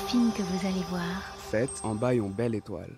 film que vous allez voir. Faites en bas une belle étoile.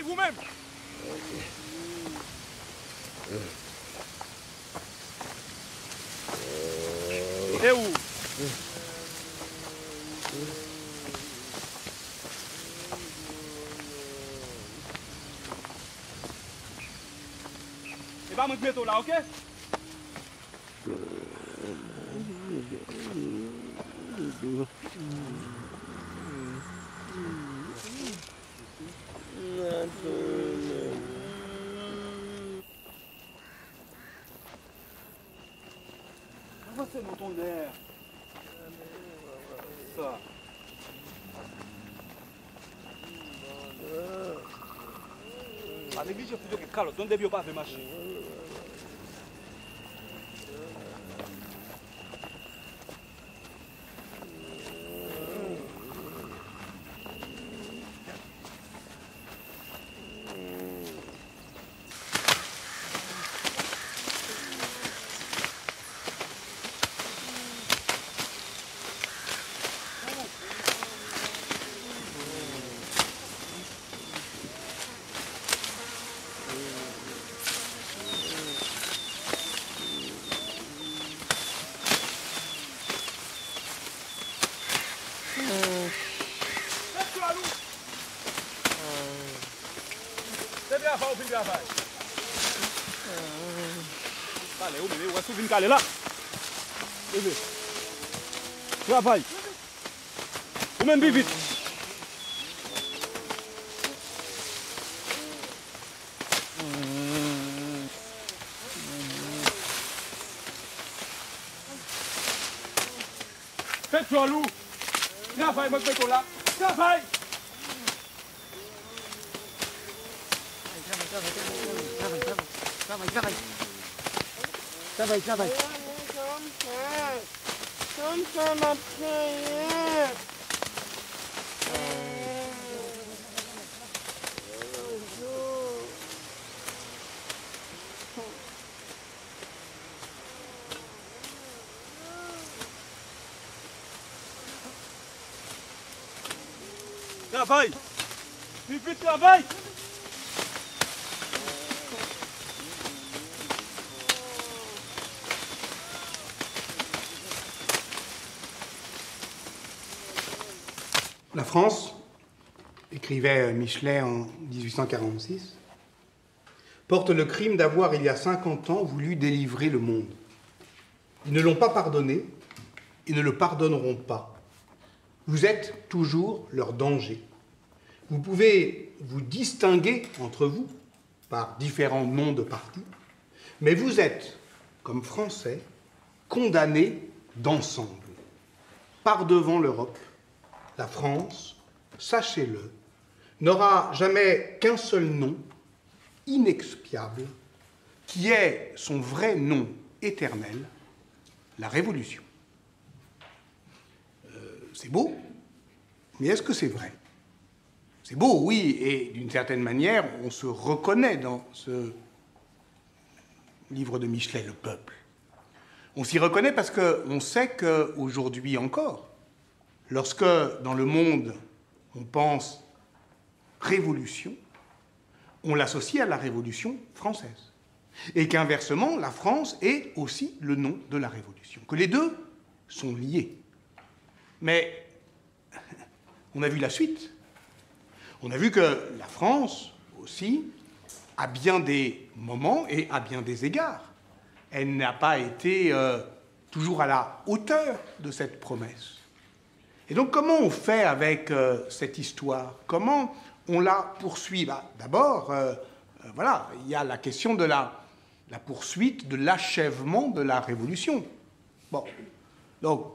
travail vous-même. Et où? Et pas me mettre là, ok? C'est mon ton d'air. Ça. Pas négliger plutôt que Carlos, donne des bio pas faire marcher. Allez, on va souvenir qu'elle est là. Travaille. Ou même vite. Faites-toi loup. Travaille, moi, fais-toi là. Travaille. Travaille. Travaille. Vite, travaille. La France, écrivait Michelet en 1846, porte le crime d'avoir, il y a 50 ans, voulu délivrer le monde. Ils ne l'ont pas pardonné et ne le pardonneront pas. Vous êtes toujours leur danger. Vous pouvez vous distinguer entre vous par différents noms de partis, mais vous êtes, comme Français, condamnés d'ensemble. Par devant l'Europe, la France, sachez-le, n'aura jamais qu'un seul nom, inexpiable, qui est son vrai nom éternel, la Révolution. C'est beau, mais est-ce que c'est vrai? C'est beau, oui, et d'une certaine manière, on se reconnaît dans ce livre de Michelet, Le Peuple. On s'y reconnaît parce qu'on sait qu'aujourd'hui encore, lorsque dans le monde on pense révolution, on l'associe à la Révolution française. Et qu'inversement, la France est aussi le nom de la Révolution. Que les deux sont liés. Mais on a vu la suite. On a vu que la France aussi, à bien des moments et à bien des égards, elle n'a pas été toujours à la hauteur de cette promesse. Et donc, comment on fait avec cette histoire? Comment on la poursuit? D'abord, voilà, il y a la question de la poursuite, de l'achèvement de la Révolution. Bon, donc,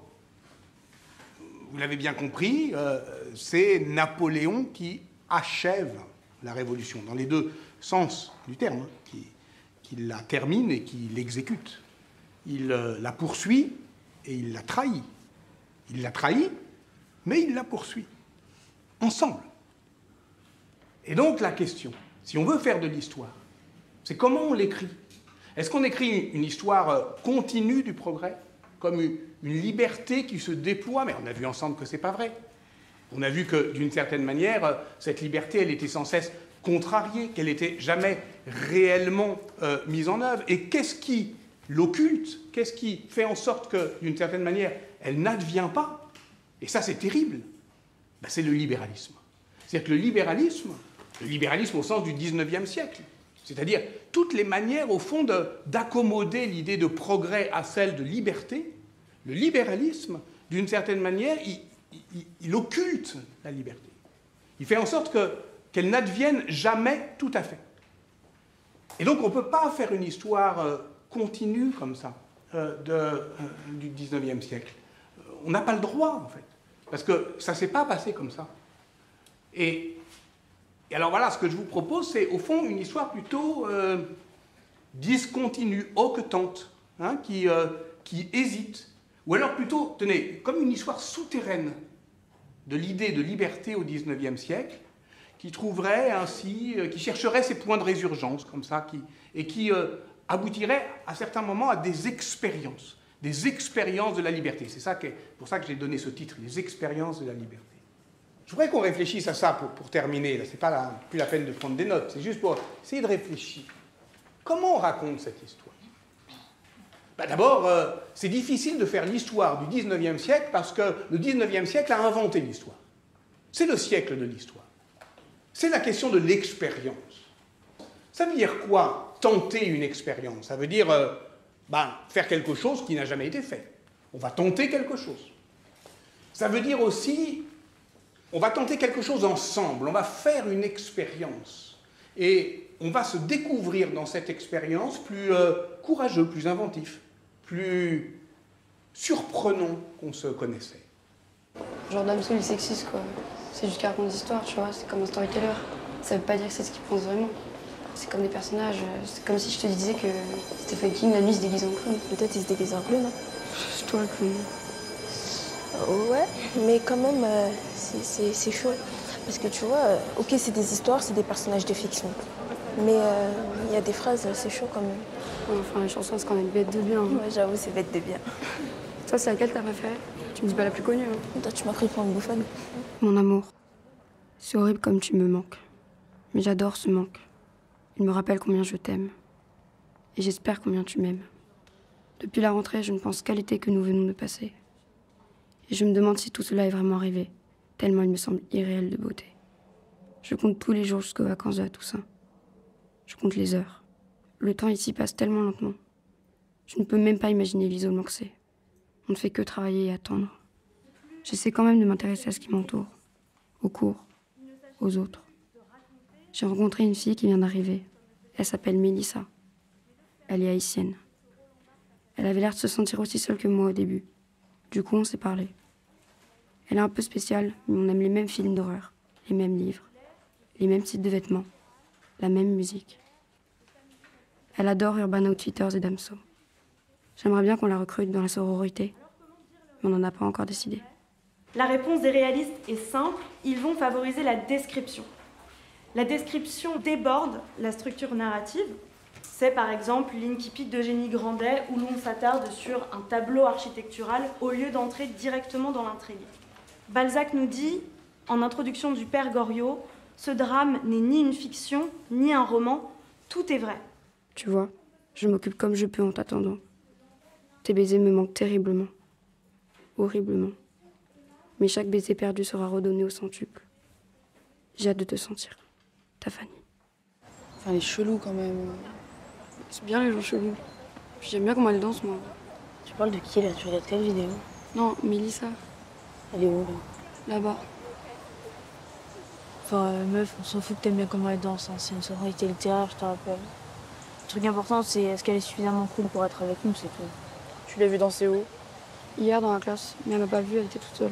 vous l'avez bien compris, c'est Napoléon qui achève la Révolution, dans les deux sens du terme, qui la termine et qui l'exécute. Il la poursuit et il la trahit. Il la trahit, mais il la poursuit, ensemble. Et donc la question, si on veut faire de l'histoire, c'est comment on l'écrit. Est-ce qu'on écrit une histoire continue du progrès, comme une liberté qui se déploie? Mais on a vu ensemble que ce n'est pas vrai. On a vu que, d'une certaine manière, cette liberté, elle était sans cesse contrariée, qu'elle n'était jamais réellement mise en œuvre. Et qu'est-ce qui l'occulte? Qu'est-ce qui fait en sorte que, d'une certaine manière, elle n'advient pas? Et ça, c'est terrible. Ben, c'est le libéralisme. C'est-à-dire que le libéralisme au sens du XIXe siècle, c'est-à-dire toutes les manières, au fond, d'accommoder l'idée de progrès à celle de liberté, le libéralisme, d'une certaine manière, il occulte la liberté. Il fait en sorte qu'elle n'advienne jamais tout à fait. Et donc on ne peut pas faire une histoire continue comme ça du XIXe siècle. On n'a pas le droit, en fait, parce que ça ne s'est pas passé comme ça. Et alors voilà, ce que je vous propose, c'est au fond une histoire plutôt discontinue, hoquetante, hein, qui hésite. Ou alors plutôt, tenez, comme une histoire souterraine de l'idée de liberté au XIXe siècle, qui trouverait ainsi, qui chercherait ses points de résurgence, comme ça, et qui aboutirait à certains moments à des expériences de la liberté. C'est pour ça que j'ai donné ce titre, les expériences de la liberté. Je voudrais qu'on réfléchisse à ça pour terminer. Ce n'est pas plus la peine de prendre des notes, c'est juste pour essayer de réfléchir. Comment on raconte cette histoire? Ben d'abord, c'est difficile de faire l'histoire du XIXe siècle parce que le XIXe siècle a inventé l'histoire. C'est le siècle de l'histoire. C'est la question de l'expérience. Ça veut dire quoi, tenter une expérience? Ça veut dire faire quelque chose qui n'a jamais été fait. On va tenter quelque chose. Ça veut dire aussi, on va tenter quelque chose ensemble, on va faire une expérience. Et on va se découvrir dans cette expérience plus courageux, plus inventif, plus surprenant qu'on se connaissait. Genre Damso, il est sexiste, quoi. C'est juste qu'il raconte des histoires, tu vois, c'est comme un storyteller. Ça veut pas dire que c'est ce qu'il pense vraiment. C'est comme des personnages, c'est comme si je te disais que Stephen King, la nuit, se déguise en clown. Peut-être il se déguise en clown, hein. C'est toi le clown. Ouais, mais quand même, c'est chaud. Parce que tu vois, ok, c'est des histoires, c'est des personnages de fiction. Mais il y a des phrases, c'est chaud quand même. Ouais, enfin, les chansons, c'est quand même bête de bien. Hein. Ouais, j'avoue, c'est bête de bien. Toi, c'est laquelle t'as préférée? Tu me dis pas la plus connue. Hein. Toi, tu m'as pris pour une bouffonne. Mon amour, c'est horrible comme tu me manques. Mais j'adore ce manque. Il me rappelle combien je t'aime. Et j'espère combien tu m'aimes. Depuis la rentrée, je ne pense qu'à l'été que nous venons de passer. Et je me demande si tout cela est vraiment arrivé, tellement il me semble irréel de beauté. Je compte tous les jours jusqu'aux vacances de la Toussaint. Je compte les heures. Le temps ici passe tellement lentement. Je ne peux même pas imaginer l'isolement que c'est. On ne fait que travailler et attendre. J'essaie quand même de m'intéresser à ce qui m'entoure, aux cours, aux autres. J'ai rencontré une fille qui vient d'arriver. Elle s'appelle Mélissa. Elle est haïtienne. Elle avait l'air de se sentir aussi seule que moi au début. Du coup, on s'est parlé. Elle est un peu spéciale, mais on aime les mêmes films d'horreur, les mêmes livres, les mêmes types de vêtements, la même musique. Elle adore Urban Outfitters et Damso. J'aimerais bien qu'on la recrute dans la sororité, mais on n'en a pas encore décidé. La réponse des réalistes est simple, ils vont favoriser la description. La description déborde la structure narrative. C'est par exemple l'Incipit d'Eugénie Grandet où l'on s'attarde sur un tableau architectural au lieu d'entrer directement dans l'intrigue. Balzac nous dit, en introduction du Père Goriot, ce drame n'est ni une fiction, ni un roman, tout est vrai. Tu vois, je m'occupe comme je peux en t'attendant. Tes baisers me manquent terriblement, horriblement. Mais chaque baiser perdu sera redonné au centuple. J'ai hâte de te sentir. Ta Fanny. Enfin, elle est chelou quand même. C'est bien les gens chelous. Puis j'aime bien comment elle danse, moi. Tu parles de qui là? Tu regardes quelle vidéo? Non, Mélissa, Elle est où là? là-bas. Enfin, meuf, on s'en fout que t'aimes bien comment elle danse, hein. C'est une sororité littéraire, je te rappelle. Le truc important, c'est est-ce qu'elle est suffisamment cool pour être avec nous, c'est tout. Tu l'as vue danser où? Hier dans la classe, mais elle m'a pas vue, elle était toute seule.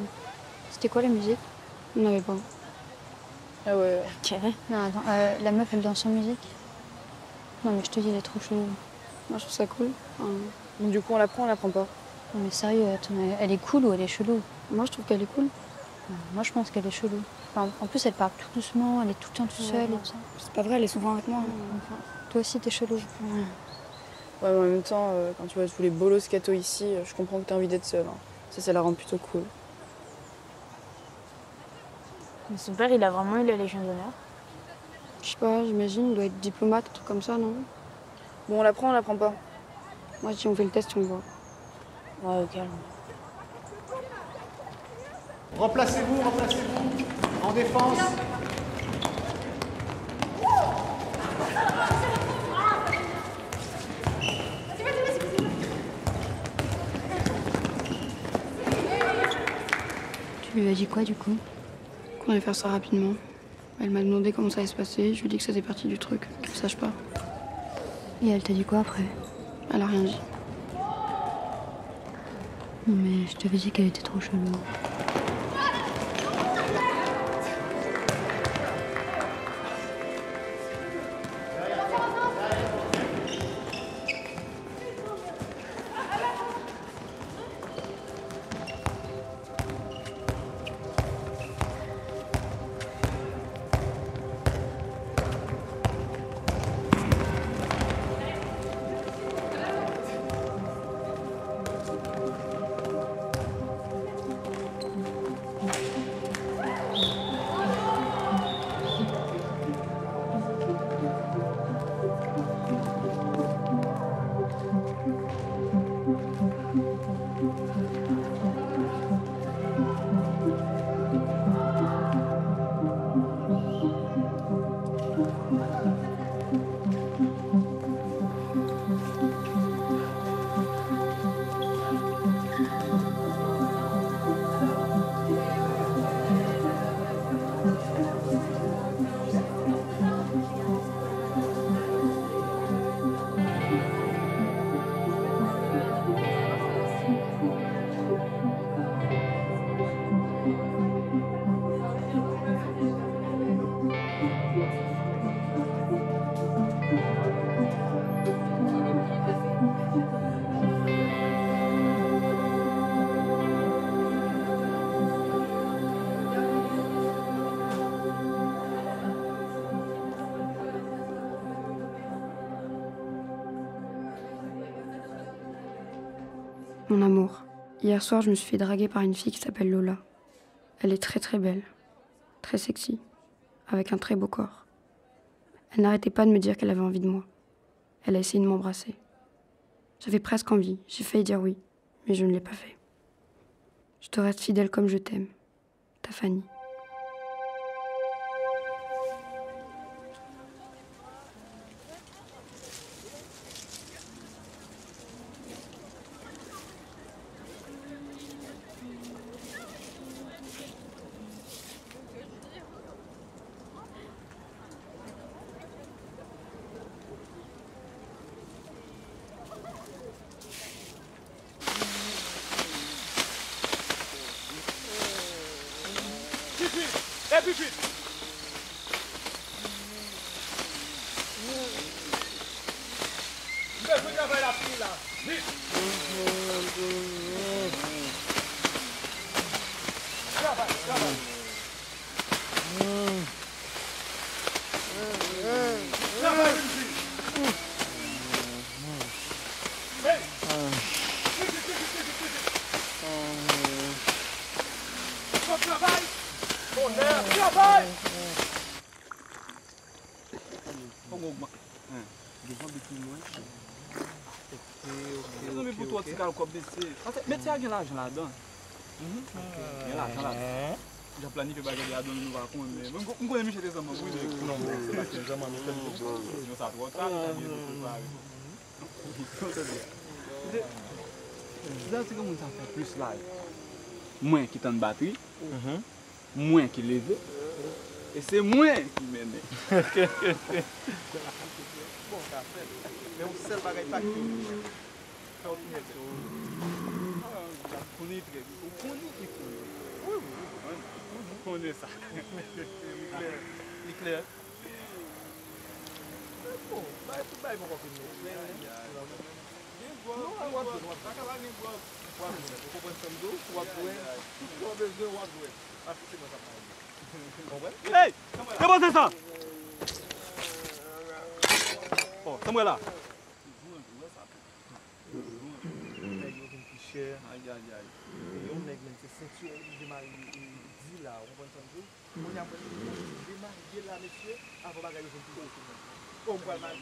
C'était quoi la musique? On n'avait pas. Ah ouais. Ok. Non, attends, la meuf, elle danse sans musique? Non, mais je te dis, elle est trop chelou. Moi, je trouve ça cool. Enfin, Donc du coup, on la prend pas? Non, mais sérieux, attends, elle est cool ou elle est chelou? moi, je trouve qu'elle est cool. Non, moi, je pense qu'elle est chelou. Enfin, en plus, elle parle tout doucement, elle est tout le temps toute seule et tout ça. C'est pas vrai, elle est souvent avec moi. Enfin, toi aussi, t'es chelou. Ouais, mais en même temps, quand tu vois tous les bolos scato ici, je comprends que t'as envie d'être seule. Hein. Ça la rend plutôt cool. Mais son père, il a vraiment eu la Légion d'honneur. Je sais pas, j'imagine, il doit être diplomate, un truc comme ça, non? Bon, on l'apprend, on l'apprend pas. Moi, je dis on fait le test et on voit. Ouais, au calme. Remplacez-vous, en défense. Tu lui as dit quoi du coup? Qu'on allait faire ça rapidement. Elle m'a demandé comment ça allait se passer, je lui ai dit que ça faisait partie du truc, qu'elle sache pas. Et elle t'a dit quoi après? Elle a rien dit. Non mais je t'avais dit qu'elle était trop chelou. Mon amour, hier soir, je me suis fait draguer par une fille qui s'appelle Lola. Elle est très très belle, très sexy, avec un très beau corps. Elle n'arrêtait pas de me dire qu'elle avait envie de moi. Elle a essayé de m'embrasser. J'avais presque envie, j'ai failli dire oui, mais je ne l'ai pas fait. Je te reste fidèle comme je t'aime. Ta Fanny. Et puis vite. Mais vous avez la fille là. Vite. Travaille, travaille. Travaille une fille. Hey. Travaille. Bon air, travaille. Non mais pour toi, tu as le corps baissé. Mais tu as l'argent là-dedans. Il y a l'argent là-dedans. J'ai planifié de bagager là-dedans, nous va prendre. Mais on connaît Michel des hommes. Non, c'est pas que les hommes nous ça trop tard. C'est comme ça fait plus live. Moins qui t'en batterie, moins qui lève. Et c'est moins qui mène. Mais on sait le bagage pas qui. On connaît ça. Il est clair. Bon, bah, tout va, ils vont continuer. Hey! Comment c'est ça? Oh, c'est moi là. Aïe, aïe, aïe. On est c'est ceinture, il dit là, on va entendre. On y a pas de démarrer là, monsieur, avant de regarder le tout. On va mal.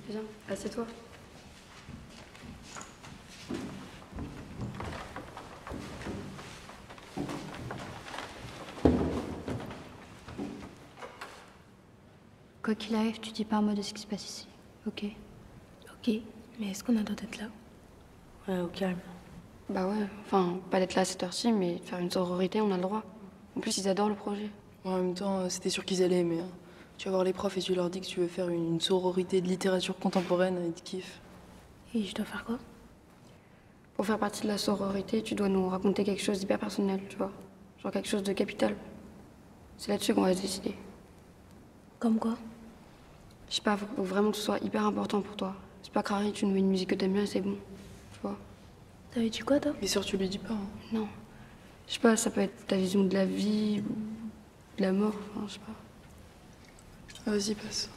Viens, assieds-toi. Quoi qu'il arrive, tu dis pas un mot de ce qui se passe ici, ok? Ok, mais est-ce qu'on a le droit d'être là? Ouais, au calme. Bah ouais, enfin, pas d'être là à cette heure-ci, mais de faire une sororité, on a le droit. En plus, ils adorent le projet. En même temps, c'était sûr qu'ils allaient aimer. Hein. Tu vas voir les profs et tu leur dis que tu veux faire une sororité de littérature contemporaine, ils te kiffent. Et je dois faire quoi? Pour faire partie de la sororité, tu dois nous raconter quelque chose d'hyper personnel, tu vois. Genre quelque chose de capital. C'est là-dessus qu'on va se décider. Comme quoi? Je sais pas, faut vraiment que ce soit hyper important pour toi. C'est pas carré, tu nous mets une musique que t'aimes bien et c'est bon. Tu vois. T'avais dit quoi, toi? Mais sûr, tu lui dis pas. Hein. Non. Je sais pas, ça peut être ta vision de la vie, ou de la mort, enfin, je sais pas. Vas-y, passe.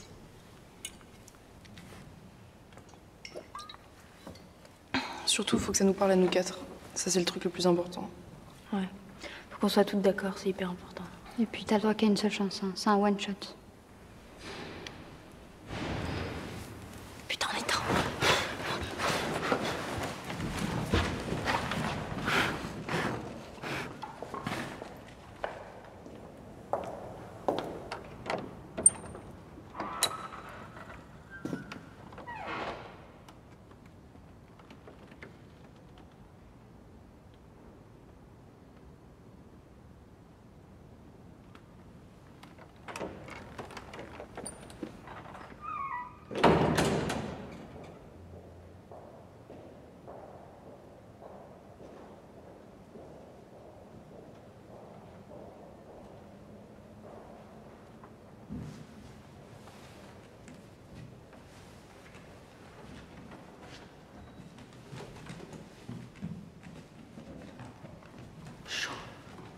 Surtout, faut que ça nous parle à nous quatre. Ça, c'est le truc le plus important. Ouais. Faut qu'on soit toutes d'accord, c'est hyper important. Et puis t'as le droit qu'à une seule chance, hein. C'est un one-shot. Putain, on est temps.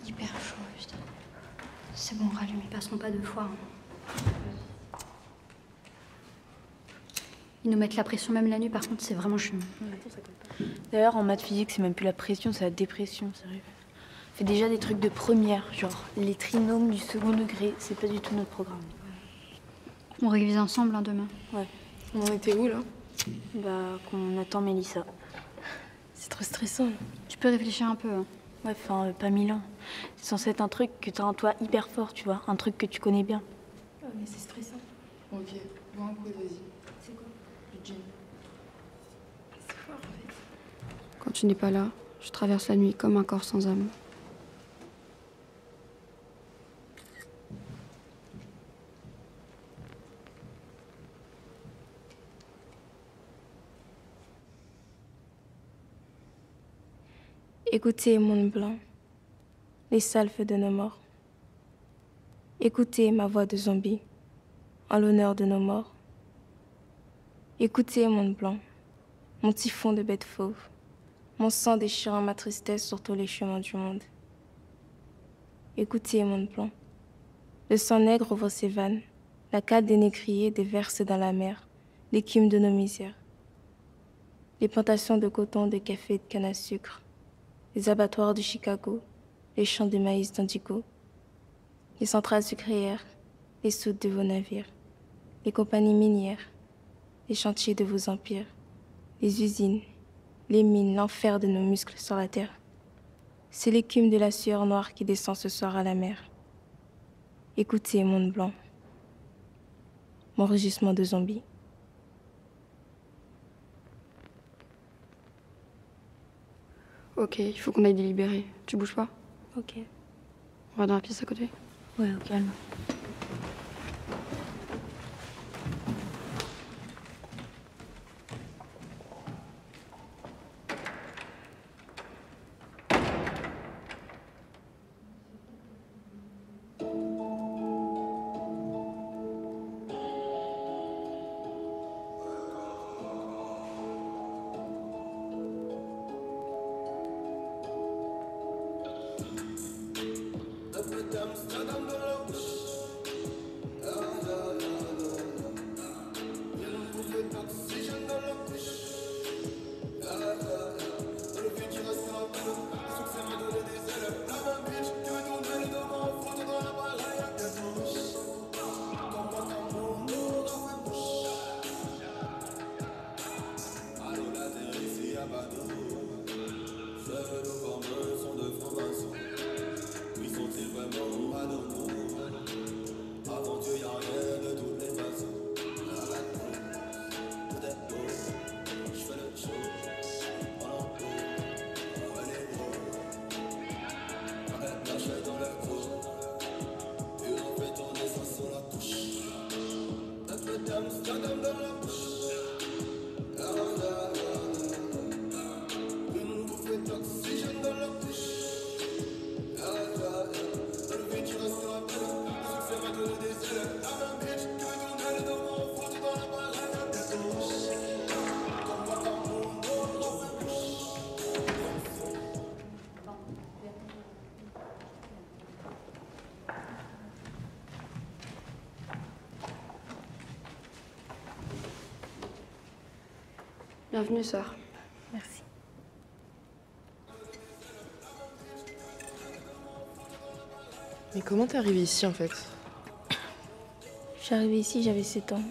Hyper chaud, putain. C'est bon, rallume, ils passeront pas deux fois. Hein. Ils nous mettent la pression même la nuit, par contre, c'est vraiment chiant. D'ailleurs, en maths physique, c'est même plus la pression, c'est la dépression, sérieux. On fait déjà des trucs de première, genre les trinômes du second degré, c'est pas du tout notre programme. On révise ensemble, hein, demain. Ouais. On en était où, là? Bah, qu'on attend Mélissa. C'est trop stressant. Tu peux réfléchir un peu. Hein. Ouais, enfin, pas 1000 ans. C'est censé être un truc que t'as en toi hyper fort, tu vois. Un truc que tu connais bien. Oh, mais c'est stressant. Ok, bois un coup, vas-y. C'est quoi? Du gin. C'est fort, en fait. Quand tu n'es pas là, je traverse la nuit comme un corps sans âme. Écoutez, monde blanc, les salves de nos morts. Écoutez ma voix de zombie, en l'honneur de nos morts. Écoutez, monde blanc, mon typhon de bête fauve, mon sang déchirant ma tristesse sur tous les chemins du monde. Écoutez, monde blanc, le sang nègre ouvre ses vannes, la cale des négriers déverse dans la mer l'écume de nos misères. Les plantations de coton, de café et de canne à sucre, les abattoirs de Chicago, les champs de maïs d'Indigo, les centrales sucrières, les soutes de vos navires, les compagnies minières, les chantiers de vos empires, les usines, les mines, l'enfer de nos muscles sur la terre. C'est l'écume de la sueur noire qui descend ce soir à la mer. Écoutez, monde blanc, mon rugissement de zombie. Ok, il faut qu'on aille délibérer. Tu bouges pas? Ok. On va dans la pièce à côté. Ouais, au calme. Bienvenue, sœur. Merci. Mais comment t'es arrivée ici en fait? Je suis arrivée ici, j'avais 7 ans.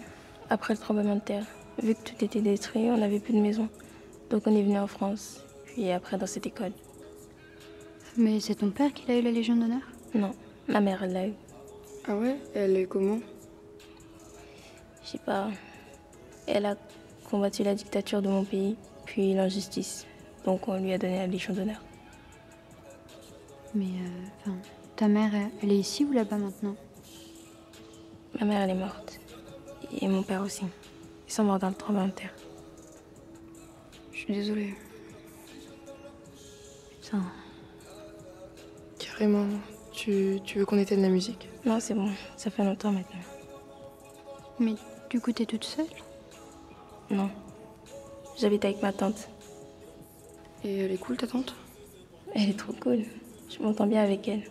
Après le tremblement de terre. Vu que tout était détruit, on n'avait plus de maison. Donc on est venu en France. Puis après dans cette école. Mais c'est ton père qui a eu la Légion d'honneur? Non, ma mère elle l'a eu. Ah ouais? Elle est comment? Je sais pas. Elle a combattu la dictature de mon pays, puis l'injustice. Donc on lui a donné la Légion d'honneur. Mais ta mère, elle est ici ou là-bas maintenant? Ma mère elle est morte. Et mon père aussi. Ils sont morts dans le tremblement de terre. Je suis désolée. Putain. Carrément. Tu veux qu'on éteigne la musique? Non, c'est bon. Ça fait longtemps maintenant. Mais du coup, t'es toute seule? Non. J'habite avec ma tante. Et elle est cool, ta tante? Elle est trop cool. Je m'entends bien avec elle.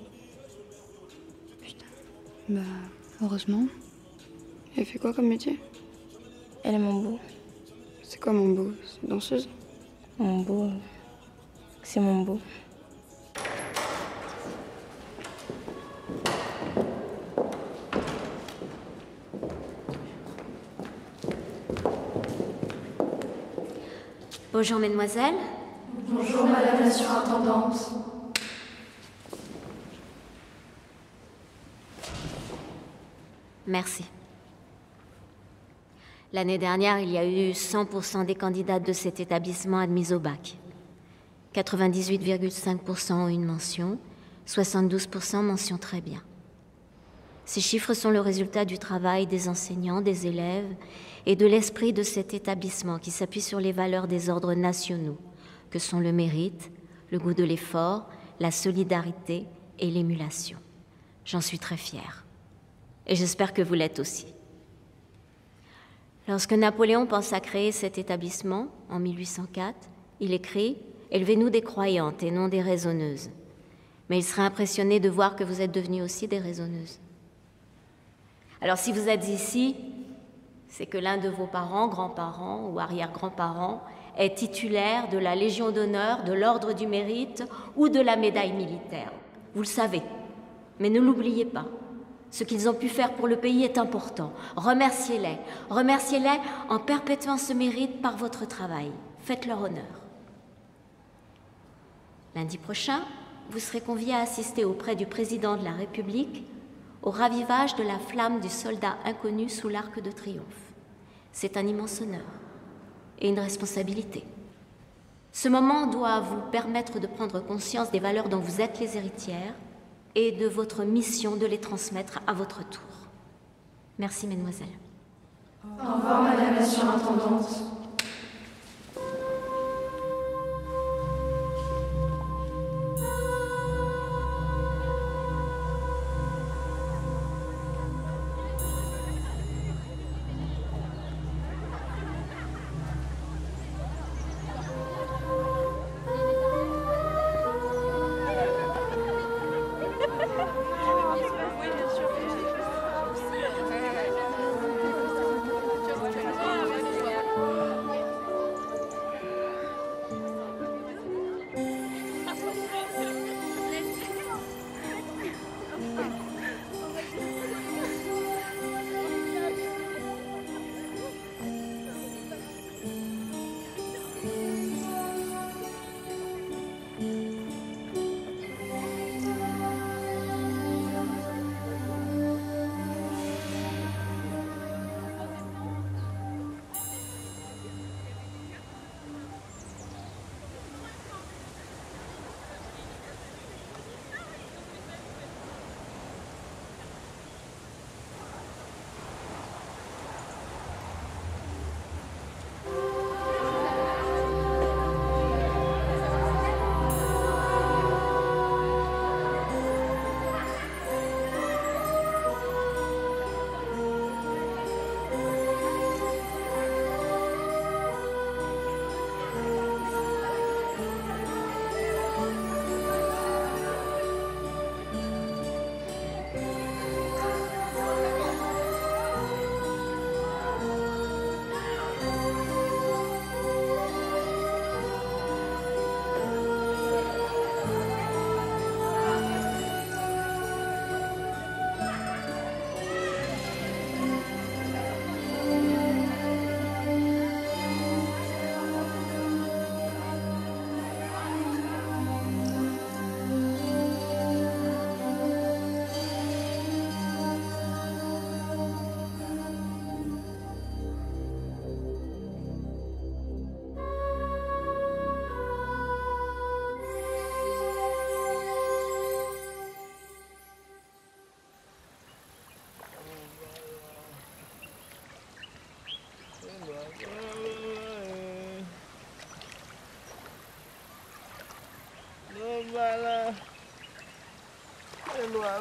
Bah, heureusement. Elle fait quoi comme métier? Elle est mon beau. C'est quoi mon beau? C'est danseuse? Mon beau. C'est mon beau. Bonjour, mesdemoiselles. Bonjour, madame la surintendante. Merci. L'année dernière, il y a eu 100% des candidates de cet établissement admises au bac. 98,5% ont une mention, 72% mention très bien. Ces chiffres sont le résultat du travail des enseignants, des élèves et de l'esprit de cet établissement qui s'appuie sur les valeurs des ordres nationaux, que sont le mérite, le goût de l'effort, la solidarité et l'émulation. J'en suis très fière. Et j'espère que vous l'êtes aussi. Lorsque Napoléon pense à créer cet établissement, en 1804, il écrit « Élevez-nous des croyantes et non des raisonneuses ». Mais il serait impressionné de voir que vous êtes devenues aussi des raisonneuses. Alors si vous êtes ici, c'est que l'un de vos parents, grands-parents ou arrière-grands-parents est titulaire de la Légion d'honneur, de l'Ordre du Mérite ou de la médaille militaire. Vous le savez, mais ne l'oubliez pas. Ce qu'ils ont pu faire pour le pays est important. Remerciez-les. Remerciez-les en perpétuant ce mérite par votre travail. Faites-leur honneur. Lundi prochain, vous serez conviés à assister auprès du président de la République au ravivage de la flamme du soldat inconnu sous l'Arc de Triomphe. C'est un immense honneur et une responsabilité. Ce moment doit vous permettre de prendre conscience des valeurs dont vous êtes les héritières et de votre mission de les transmettre à votre tour. Merci, mesdemoiselles. Au revoir, madame la surintendante. là. Hello, là.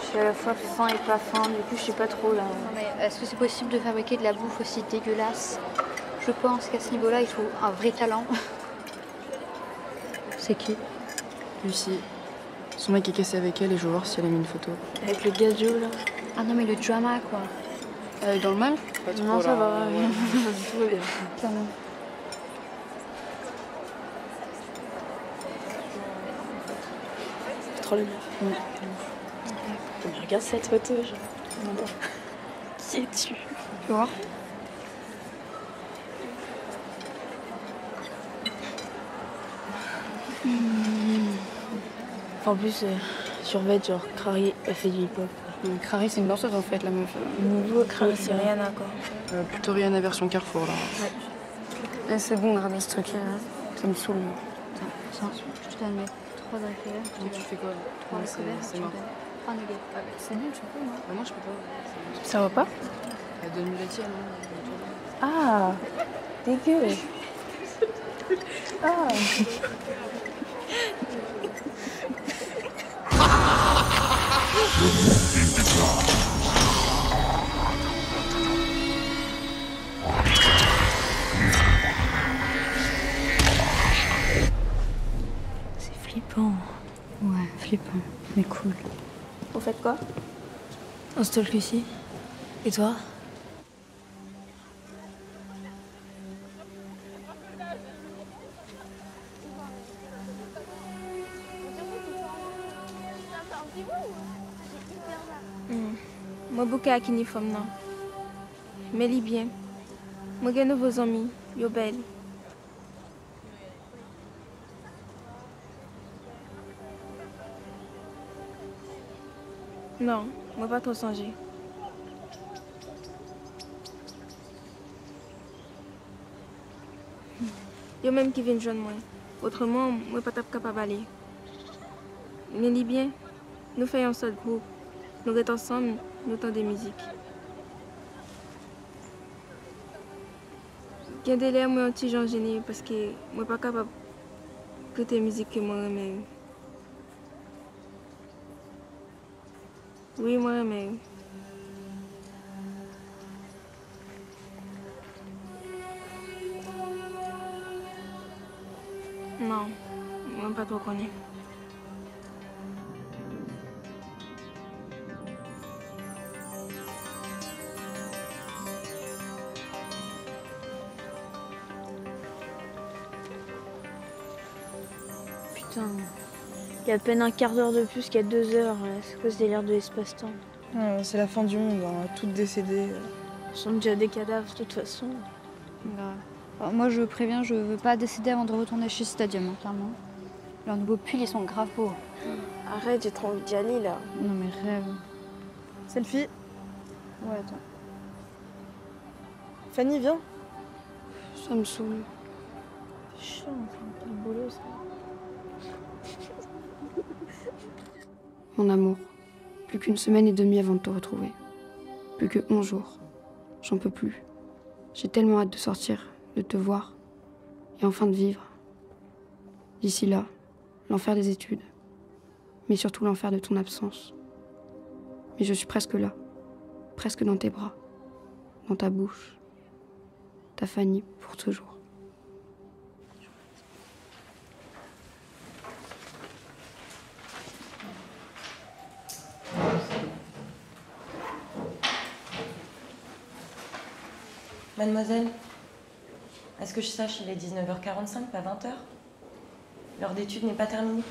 Je suis à la fois faim et pas faim, du coup je sais pas trop là. Non mais est-ce que c'est possible de fabriquer de la bouffe aussi dégueulasse? Je pense qu'à ce niveau-là, il faut un vrai talent. C'est qui? Lucie. Son mec est cassé avec elle et je veux voir si elle a mis une photo. Avec le gajo là. Ah non mais le drama quoi. Elle est dans le mal? Pas trop, Non, ça là. va, tout va bien. Quand même. C'est trop le bien. Mais regarde cette photo, genre. Qui es-tu? Tu vois? En plus, survêt, genre, Crary, elle fait du hip-hop. Crary, c'est une danseuse en fait, la meuf. Niveau Crary, c'est Rihanna quoi. Plutôt Rihanna version Carrefour là. Ouais. Et c'est bon de ramener ce truc là. Ça me saoule. Attends, je te donne mes 3 dragons. Tu fais quoi? 3 C'est mort. 3 nuggets. C'est nul, tu peux moi. Bah non, je peux pas. Ça va pas? Donne-lui la tienne. Ah, dégueu. Ah. C'est flippant. Ouais, flippant, mais cool. Vous faites quoi? On se talk ici. Et toi? Moi bouke ak uniforme non. Mais li bien. Moi gen nouveaux amis, yo belle. Non, moi pas trop songer. Yo même qui viennent joindre moi. Autrement, moi pas capable aller. Mais li bien, nous faisons un seul groupe. Nous restons ensemble, nous entendons des musiques. Il y a des l'air, moi, un petit genre gêné parce que moi pas capable d'écouter la musique que moi mais oui, moi mais non, moi pas trop connais. Putain. Il y a à peine un quart d'heure de plus qu'il y a 2 heures. C'est quoi ce délire de l'espace-temps? C'est la fin du monde, on va toutes décéder. Ce sont déjà des cadavres de toute façon. Alors, moi je préviens, je veux pas décéder avant de retourner chez Stadium, clairement. Leurs nouveaux pulls, ils sont grave beaux. Arrête, j'ai trop envie d'y aller là. Non mais rêve. Selfie. Ouais, attends. Fanny, viens. Ça me saoule. C'est chiant, c'est un peu le boulot ça. Mon amour, plus qu'1 semaine et demie avant de te retrouver. Plus que 11 jours. J'en peux plus. J'ai tellement hâte de sortir, de te voir, et enfin de vivre. D'ici là, l'enfer des études, mais surtout l'enfer de ton absence. Mais je suis presque là, presque dans tes bras, dans ta bouche. Ta Fanny pour toujours. Mademoiselle, à ce que je sache, il est 19h45, pas 20h. L'heure d'étude n'est pas terminée.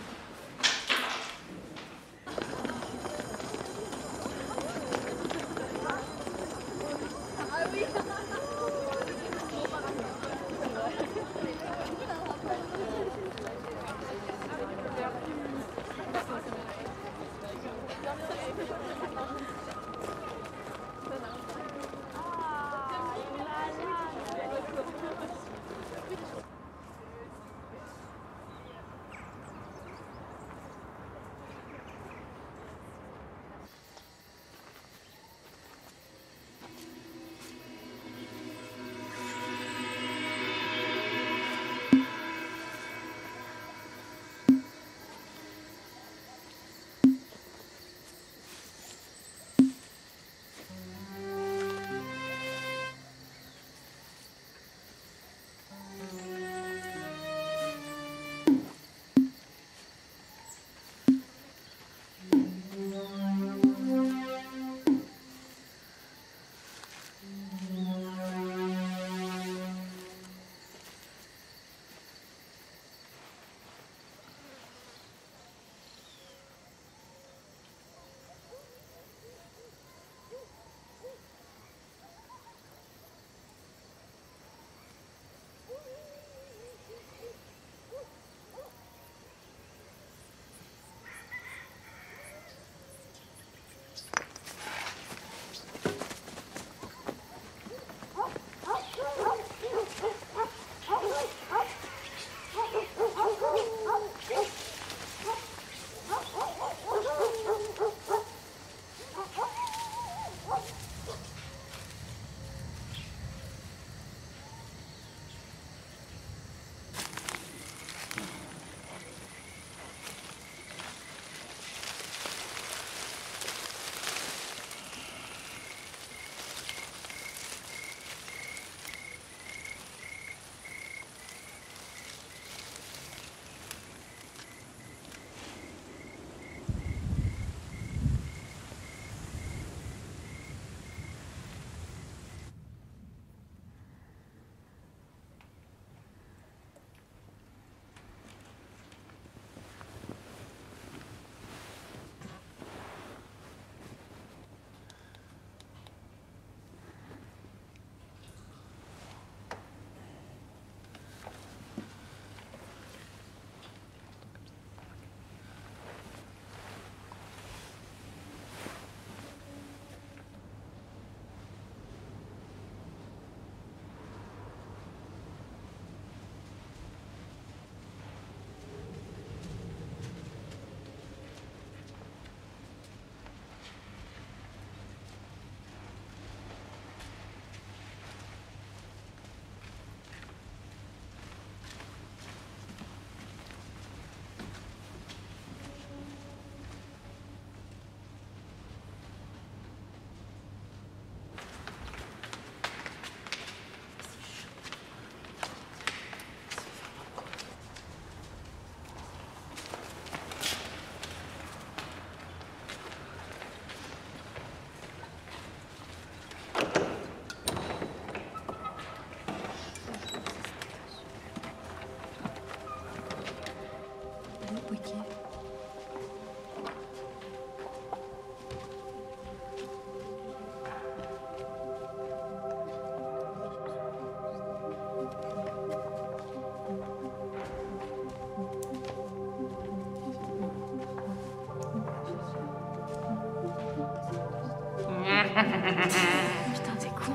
Putain, t'es con.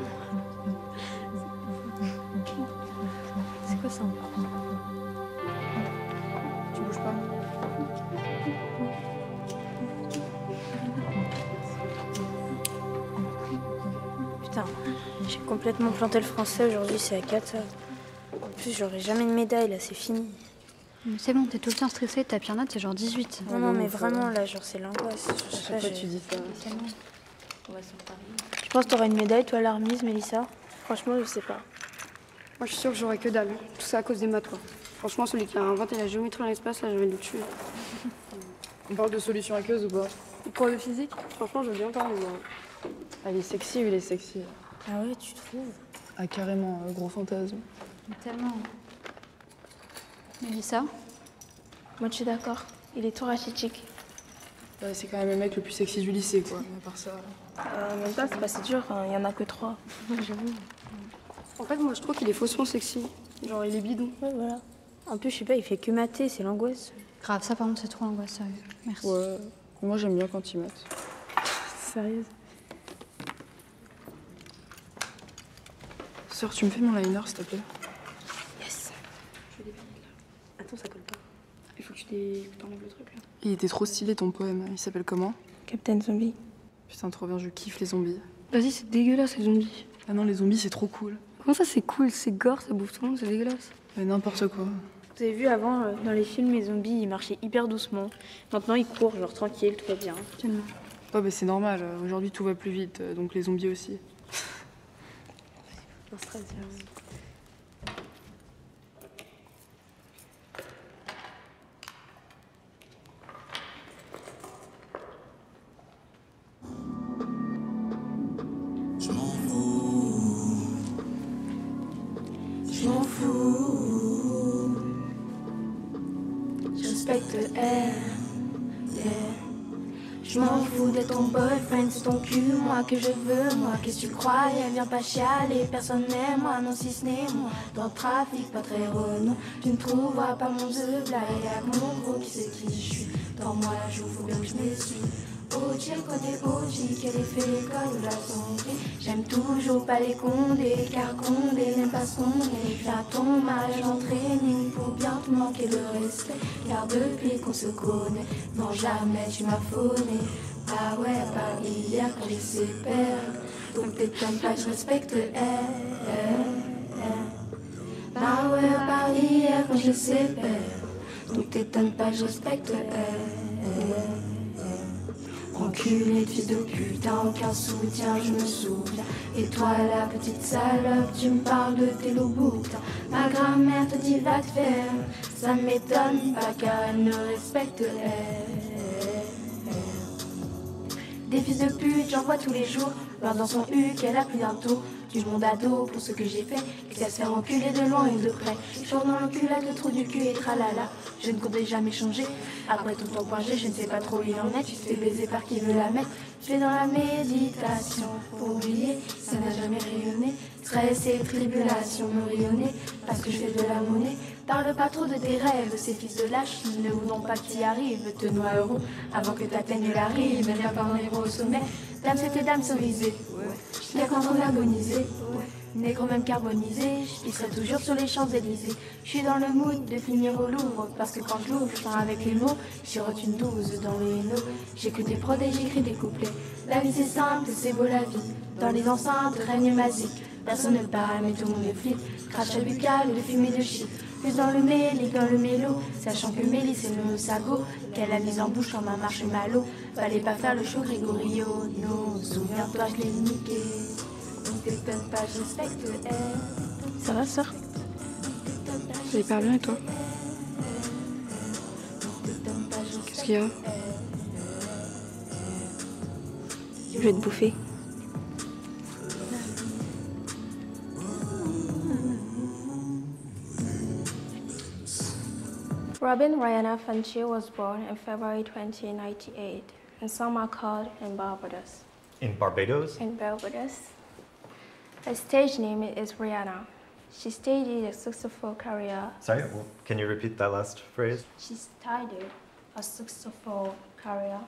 C'est quoi ça? Tu bouges pas. Putain, j'ai complètement planté le français aujourd'hui, c'est à 4 heures. En plus, j'aurai jamais de médaille, là, c'est fini. Mais c'est bon, t'es tout le temps stressée, ta pire note c'est genre 18. Non, non, mais vraiment, là, genre, c'est l'angoisse. À chaque fois, tu dis ça. On va s'en parler. Tu penses que t'auras une médaille, toi, à la remise, Mélissa? Franchement, je sais pas. Moi, je suis sûre que j'aurais que dalle. Tout ça à cause des maths, quoi. Franchement, celui qui a inventé la géométrie dans l'espace, là, j'ai envie de le tuer. On parle de solutions aqueuses ou pas? Pour le physique, franchement, je veux bien parler, moi. Ah, il est sexy ou il est sexy? Ah ouais, tu trouves? Ah, carrément, gros fantasme. Mais tellement. Mélissa? Moi, je suis d'accord. Il est tout rachitique. Ouais, c'est quand même le mec le plus sexy du lycée, quoi. À part ça. Même pas, c'est pas si dur. Il y en a que 3. J'avoue. En fait, moi, je trouve qu'il est faussement sexy. Genre, il est bidon. Ouais, voilà. En plus, je sais pas, il fait que mater, c'est l'angoisse. Grave, ça par contre, c'est trop l'angoisse, sérieux. Merci. Ouais. Moi, j'aime bien quand il mate. Sérieuse. Sœur, tu me fais mon liner, s'il te plaît? Yes. Je vais définir là. Attends, ça colle pas. Il faut que tu t'enlèves le truc là. Il était trop stylé ton poème. Il s'appelle comment? Captain Zombie. Putain, trop bien, je kiffe les zombies. Vas-y, c'est dégueulasse les zombies. Ah non, les zombies, c'est trop cool. Comment ça, c'est cool? C'est gore, ça bouffe tout le monde, c'est dégueulasse. Mais n'importe quoi. Vous avez vu avant, dans les films, les zombies, ils marchaient hyper doucement. Maintenant, ils courent, genre tranquille, tout va bien. Tellement. Ouais, bah c'est normal. Aujourd'hui, tout va plus vite, donc les zombies aussi. Un stress, j'avoue. Je m'en fous. Je respecte elle. Yeah. Je m'en fous de ton boyfriend, c'est ton cul, moi que je veux, moi qu'est-ce que tu croyais, viens pas chialer, personne n'aime moi, non si ce n'est moi. Dans le trafic, pas très renaud, tu ne trouveras pas mon The blague, avec mon gros qui sait qui je suis. Dans moi la joue, faut bien que je m'essuie. OG, le côté OG, quel effet l'école de la sonnerie. J'aime toujours pas les condés, car Condé n'aime pas ce qu'on est. Fais à ton mariage en training pour bien te manquer de respect. Car depuis qu'on se connaît, non jamais tu m'as fauné. Ah ouais, à Paris, hier quand j'ai ses pères. Donc t'étonnes pas, je respecte elle. Bah ouais, à Paris, hier quand j'ai ses pères. Donc t'étonnes pas, je respecte elle. Enculé de fils de pute, t'as aucun soutien, je me souviens. Et toi la petite salope, tu me parles de tes loups-boutins. Ma grand-mère te dit va te faire, ça m'étonne pas car elle ne respecte elle. Des fils de pute, j'en vois tous les jours. Voir dans son qu'elle a plus d'un tour. Du monde à dos pour ce que j'ai fait. Et que ça se fait enculer de loin ou de près. Chaud dans le cul, là, le trou du cul et tralala. Je ne comptais jamais changer. Après tout ton point G, je ne sais pas trop où il en est. Tu te fais baiser par qui veut la mettre. Je fais dans la méditation. Pour oublier, ça n'a jamais rayonné. Stress et tribulation me rayonner. Parce que je fais de la monnaie. Parle pas trop de tes rêves, ces fils de lâches ne voudront pas que tu y arrives. Te noieront avant que t'atteignes la rive. Et viens pas en héros au sommet. Dame, c'était dame cerisée. Je l'ai quand on agonisait. Négro même carbonisé, je pisserai toujours sur les Champs-Élysées. Je suis dans le mood de finir au Louvre, parce que quand je l'ouvre, je peins avec les mots. Je rote une 12 dans les hainaux. J'écoute des prods et j'écris des couplets. La vie c'est simple, c'est beau la vie. Dans les enceintes règne magique. Personne ne parle, mais tout le monde est flip. Crachat buccal et de fumée de shit. Plus dans le mélique, dans le mélo. Sachant que Mélie c'est le sago. Qu'elle a mise en bouche comme un marshmallow. Fallait pas faire le show Grégorio. Non, souviens-toi, je l'ai niqué. Donc t'étonnes pas, je respecte elle. Ça va, sœur? Ça hyper bien et toi? Qu'est-ce qu'il y a? Je vais te bouffer. Robin Rihanna Fancher was born in February 1998 in Saint Marcotte in Barbados. In Barbados? In Barbados. Her stage name is Rihanna. She started a successful career. Sorry, well, can you repeat that last phrase? She started a successful career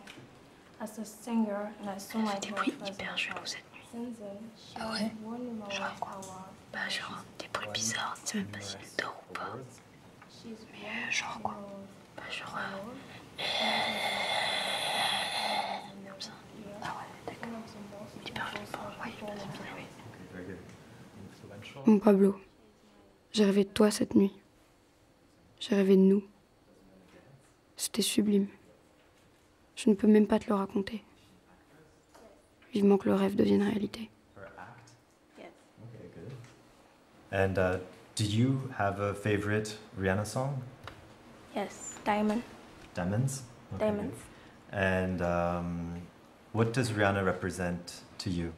as a singer and I saw my des bruits hyper chelous cette nuit. Ah ouais? Genre quoi? Bah genre des bruits bizarres, on sait même pas si elle dort ou pas. Mais genre quoi? Bah genre... Comme ça. Ah ouais, d'accord. Hyper flippant, oui, c'est bien, oui. Mon Pablo, j'ai rêvé de toi cette nuit. J'ai rêvé de nous. C'était sublime. Je ne peux même pas te le raconter. Vivement que le rêve devienne réalité. And do you have a favorite Rihanna song? Yes, Diamond. Diamonds? Okay, Diamonds. good. And what does Rihanna represent to you?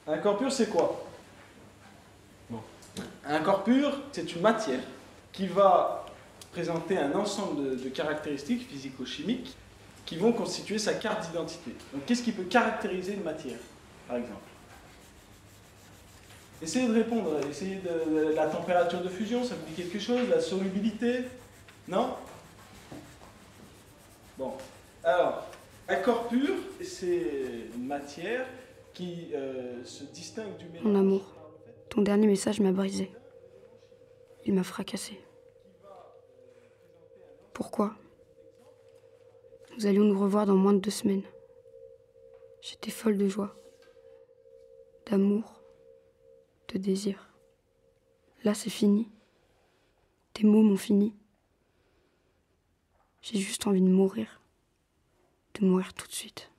Un corps pur, c'est quoi? Bon. Un corps pur, c'est une matière qui va présenter un ensemble de caractéristiques physico-chimiques qui vont constituer sa carte d'identité. Donc qu'est-ce qui peut caractériser une matière, par exemple? Essayez de répondre, essayez de la température de fusion, ça vous dit quelque chose? La solubilité? Non? Bon. Alors, un corps pur, c'est une matière qui se distingue du mélange. Mon amour, ton dernier message m'a brisé. Il m'a fracassé. Pourquoi? Nous allions nous revoir dans moins de 2 semaines. J'étais folle de joie, d'amour, de désir. Là, c'est fini. Tes mots m'ont fini. J'ai juste envie de mourir tout de suite.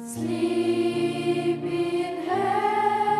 Sleep in heaven.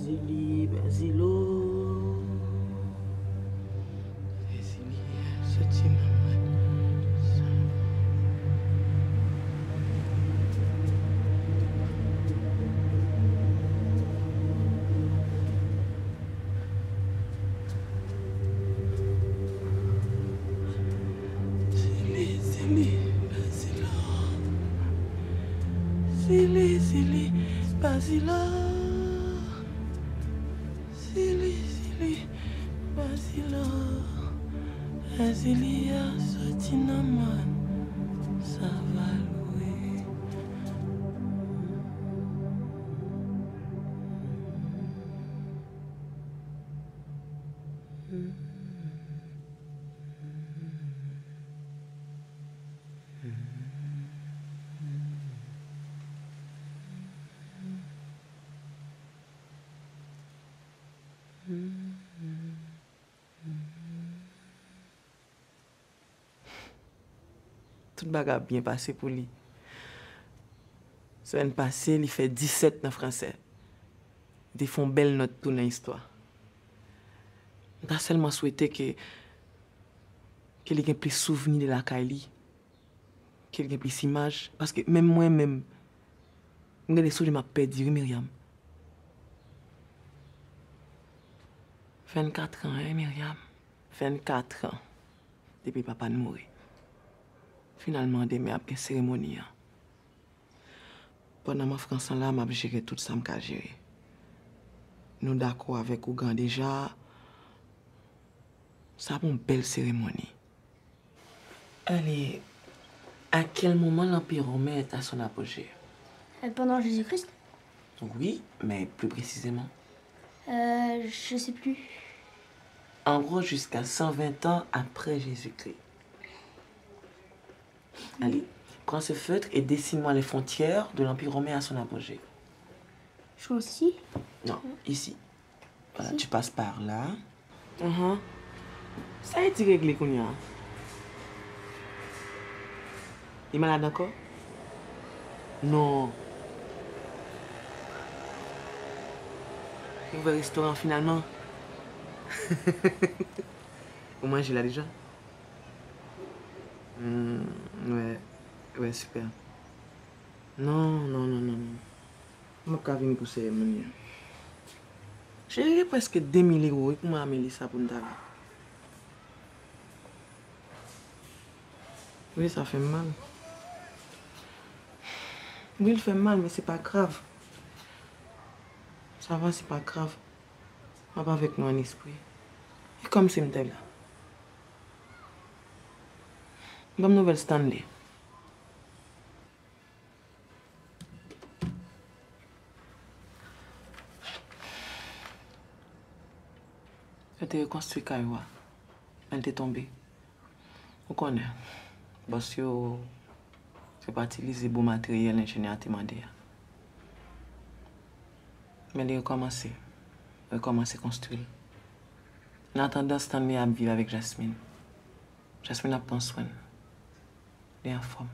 Basili, Basilo. Basili, sorti maman. Zili, Basila. Zili, Basila. Azilia, Sotinaman. Ça va louer. Tout le bagage a bien passé pour lui. Semaine passée, il fait 17 en français. Ils font belle note pour l'histoire. Je seulement souhaité qu'il ait plus souvenirs de la Kylie, qu'il ait plus d'images. Parce que même moi-même, je me suis perdu, Myriam. 24 ans, hein, Myriam? 24 ans. Depuis papa nous mourir. Finalement, demain, après la cérémonie. Pendant ma France, là, je géré tout ça que je géré. Nous d'accord avec Ougan déjà. Ça a une belle cérémonie. Allez, à quel moment l'Empire romain est à son apogée? Pendant Jésus-Christ? Oui, mais plus précisément. Je sais plus. En gros, jusqu'à 120 ans après Jésus-Christ. Allez, prends ce feutre et dessine-moi les frontières de l'Empire romain à son apogée. Je suis ici? Non, ici. Voilà, tu passes par là. Ça a été réglé, Kounia. Il est malade encore? Non. Nouveau restaurant finalement. Au moins, j'ai là déjà. Ouais, super. Non. Je ne peux pas venir pour cette cérémonie. J'ai presque 2000 € pour m'amener ça pour nous. Oui, ça fait mal. Oui, il fait mal, mais c'est pas grave. Ça va, c'est pas grave. On va avec nous en esprit. Et comme c'est là. Bonne nouvelle Stanley. Je t'ai reconstruit Kaiwa. Elle t'est tombée. On connaît. Parce que c'est pas utiliser beau matériel l'ingénieur a demandé. Mais il a recommencé. Recommencer à construire. En attendant, Stanley a vivre avec Jasmine. Jasmine a pris soin. Elle est en forme.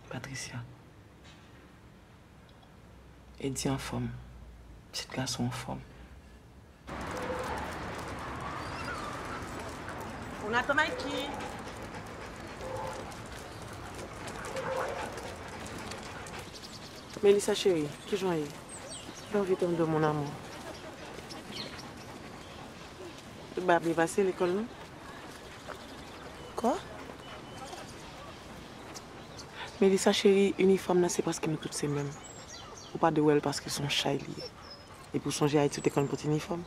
Patricia. Eddie en forme. Petit garçon en forme. On attend Mikey. Mélissa chérie, qui joyeux. J'ai envie de mon amour. Tu vas bien passer l'école, non? Quoi? Mélissa chérie, uniforme, c'est parce que nous toutes ces mêmes. Ou pas de well parce qu'ils sont chats liés. Et pour songer à étudier comme petit uniforme.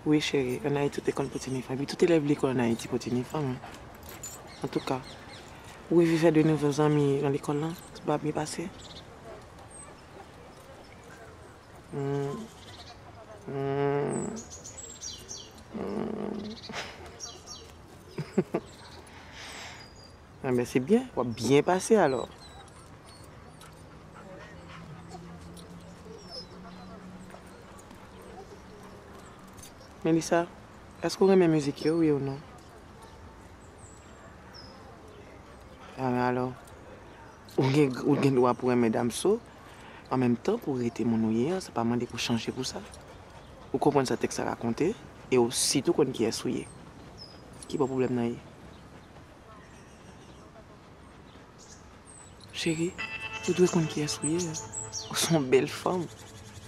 Oui, chérie, on a étudié comme petit uniforme. Et tout élève l'école, on a étudié petit uniforme. En tout cas, oui, vivre de nouveaux amis dans l'école, là, ça va bien passer. Ah ben c'est bien, ça va bien passer alors. Mélissa, est-ce qu'on aime la musique, oui ou non? Ah mais alors, Ou gen droit pour aimer Madame So. En même temps, pour arrêter mon nouillet, c'est pas demandé pour changer pour ça. Vous comprenez ça texte à raconter et aussitôt qu'on qui est souillé. Qui pas problème là? Chérie, tu dois qu'on qui est souillé. Ou sont belles femmes,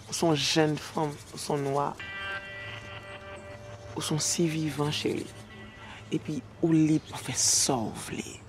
ou sont jeunes femmes, ou sont noires. Ou sont si vivants, chérie. Et puis, ou libre pour faire sauver.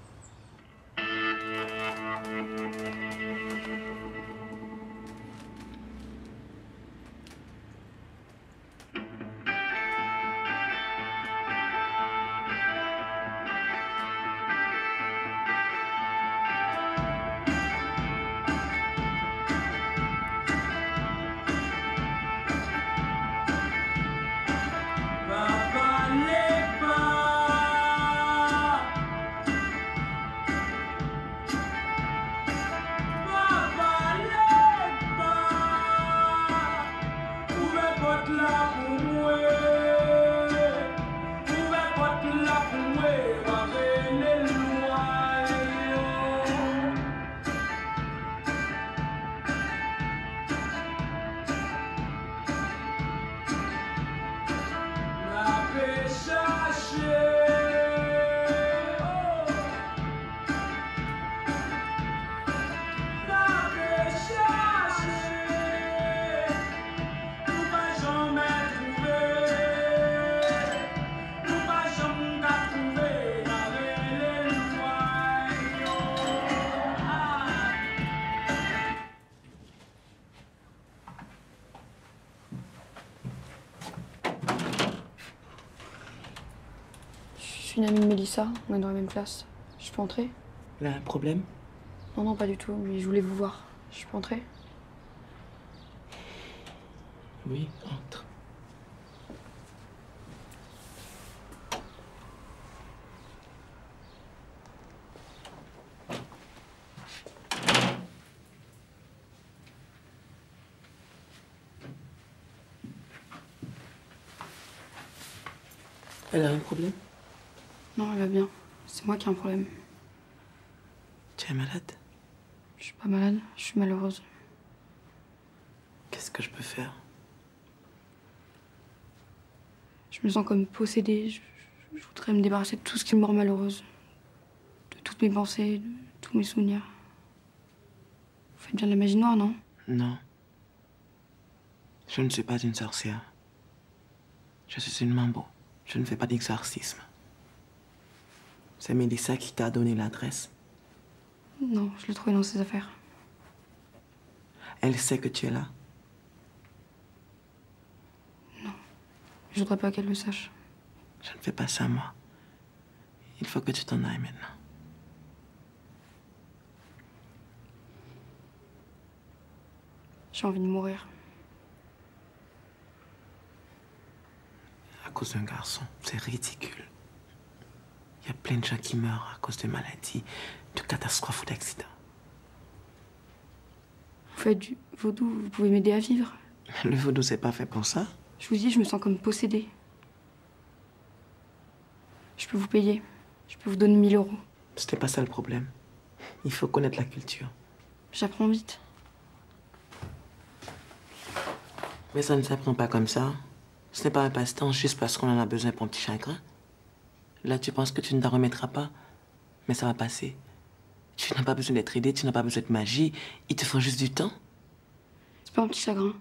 Une amie de Mélissa, on est dans la même classe. Je peux entrer? Il y a un problème? Non, non, pas du tout, mais je voulais vous voir. Je peux entrer? Oui, entre. Elle a un problème? Non, elle va bien. C'est moi qui ai un problème. Tu es malade? Je suis pas malade, je suis malheureuse. Qu'est-ce que je peux faire? Je me sens comme possédée. Je voudrais me débarrasser de tout ce qui me rend malheureuse. De toutes mes pensées, de tous mes souvenirs. Vous faites bien de la magie noire, non? Non. Je ne suis pas une sorcière. Je suis une mambo. Je ne fais pas d'exorcisme. C'est Mélissa qui t'a donné l'adresse? Non, je l'ai trouvée dans ses affaires. Elle sait que tu es là? Non. Je voudrais pas qu'elle le sache. Je ne fais pas ça, moi. Il faut que tu t'en ailles maintenant. J'ai envie de mourir. À cause d'un garçon, c'est ridicule. Il y a plein de gens qui meurent à cause de maladies, de catastrophes ou d'accidents. Vous faites du vaudou, vous pouvez m'aider à vivre. Le vaudou, c'est pas fait pour ça. Je vous dis, je me sens comme possédée. Je peux vous payer. Je peux vous donner 1000 €. C'était pas ça le problème. Il faut connaître la culture. J'apprends vite. Mais ça ne s'apprend pas comme ça. Ce n'est pas un passe-temps juste parce qu'on en a besoin pour un petit chagrin. Là, tu penses que tu ne t'en remettras pas, mais ça va passer. Tu n'as pas besoin d'être aidé, tu n'as pas besoin de magie. Il te faut juste du temps. C'est pas un petit chagrin.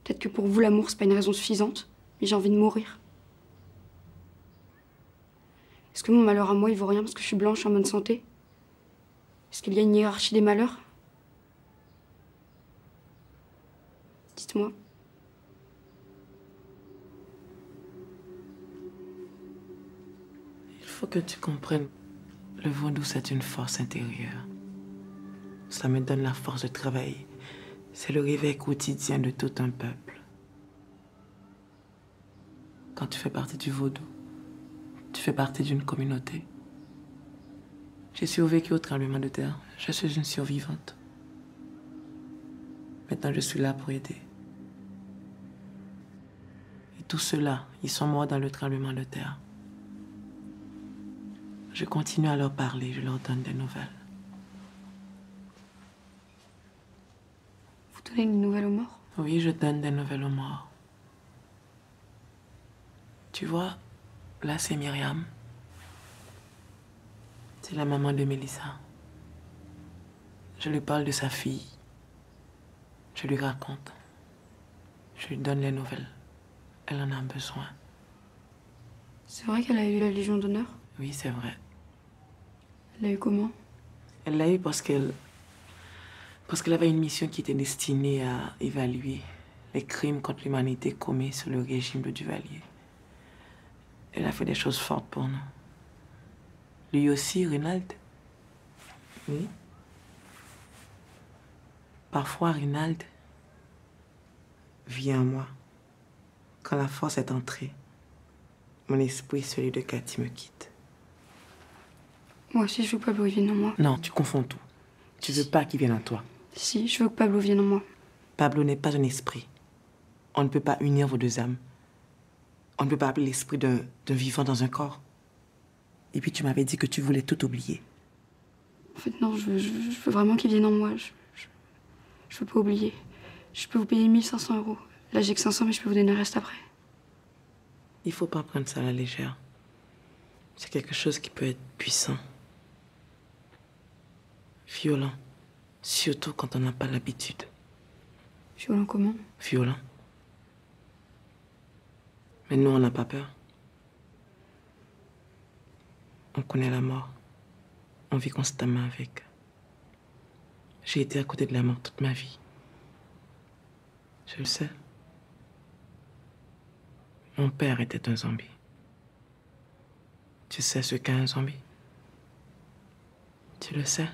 Peut-être que pour vous, l'amour, c'est pas une raison suffisante, mais j'ai envie de mourir. Est-ce que mon malheur à moi, il vaut rien parce que je suis blanche en bonne santé? Est-ce qu'il y a une hiérarchie des malheurs? Dites-moi. Il faut que tu comprennes. Le vaudou, c'est une force intérieure. Ça me donne la force de travailler. C'est le réveil quotidien de tout un peuple. Quand tu fais partie du vaudou, tu fais partie d'une communauté. J'ai survécu au tremblement de terre. Je suis une survivante. Maintenant, je suis là pour aider. Et tous ceux-là, ils sont morts dans le tremblement de terre. Je continue à leur parler, je leur donne des nouvelles. Vous donnez une nouvelle aux morts? Oui, je donne des nouvelles aux morts. Tu vois, là c'est Myriam. C'est la maman de Mélissa. Je lui parle de sa fille. Je lui raconte. Je lui donne les nouvelles. Elle en a besoin. C'est vrai qu'elle a eu la Légion d'honneur? Oui, c'est vrai. Elle l'a eu comment? Elle l'a eu parce qu'elle avait une mission qui était destinée à évaluer les crimes contre l'humanité commis sur le régime de Duvalier. Elle a fait des choses fortes pour nous. Lui aussi, Rinald. Oui. Parfois, Rinald vient à moi. Quand la force est entrée, mon esprit, celui de Cathy, me quitte. Moi aussi, je veux que Pablo vienne en moi. Non, tu confonds tout. Tu veux pas qu'il vienne à toi. Si, je veux que Pablo vienne en moi. Pablo n'est pas un esprit. On ne peut pas unir vos deux âmes. On ne peut pas appeler l'esprit d'un vivant dans un corps. Et puis tu m'avais dit que tu voulais tout oublier. En fait, non, je veux vraiment qu'il vienne en moi. Je veux pas oublier. Je peux vous payer 1500 €. Là, j'ai que 500, mais je peux vous donner le reste après. Il faut pas prendre ça à la légère. C'est quelque chose qui peut être puissant. Violent. Surtout quand on n'a pas l'habitude. Violent comment? Violent. Mais nous, on n'a pas peur. On connaît la mort. On vit constamment avec. J'ai été à côté de la mort toute ma vie. Je le sais. Mon père était un zombie. Tu sais ce qu'est un zombie? Tu le sais?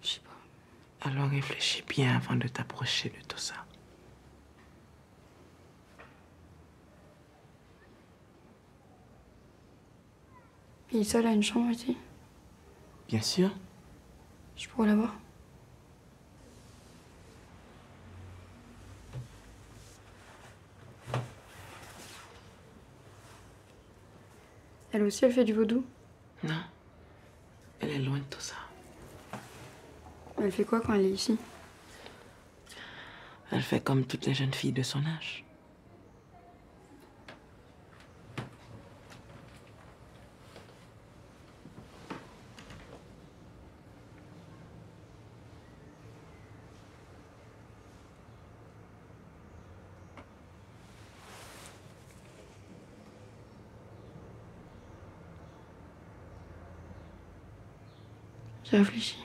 Je sais pas. Alors réfléchis bien avant de t'approcher de tout ça. Mélissa, elle a une chambre ici? Bien sûr. Je pourrais la voir? Elle aussi, elle fait du vaudou? Non. Elle est loin de tout ça. Elle fait quoi quand elle est ici? Elle fait comme toutes les jeunes filles de son âge. J'ai réfléchi.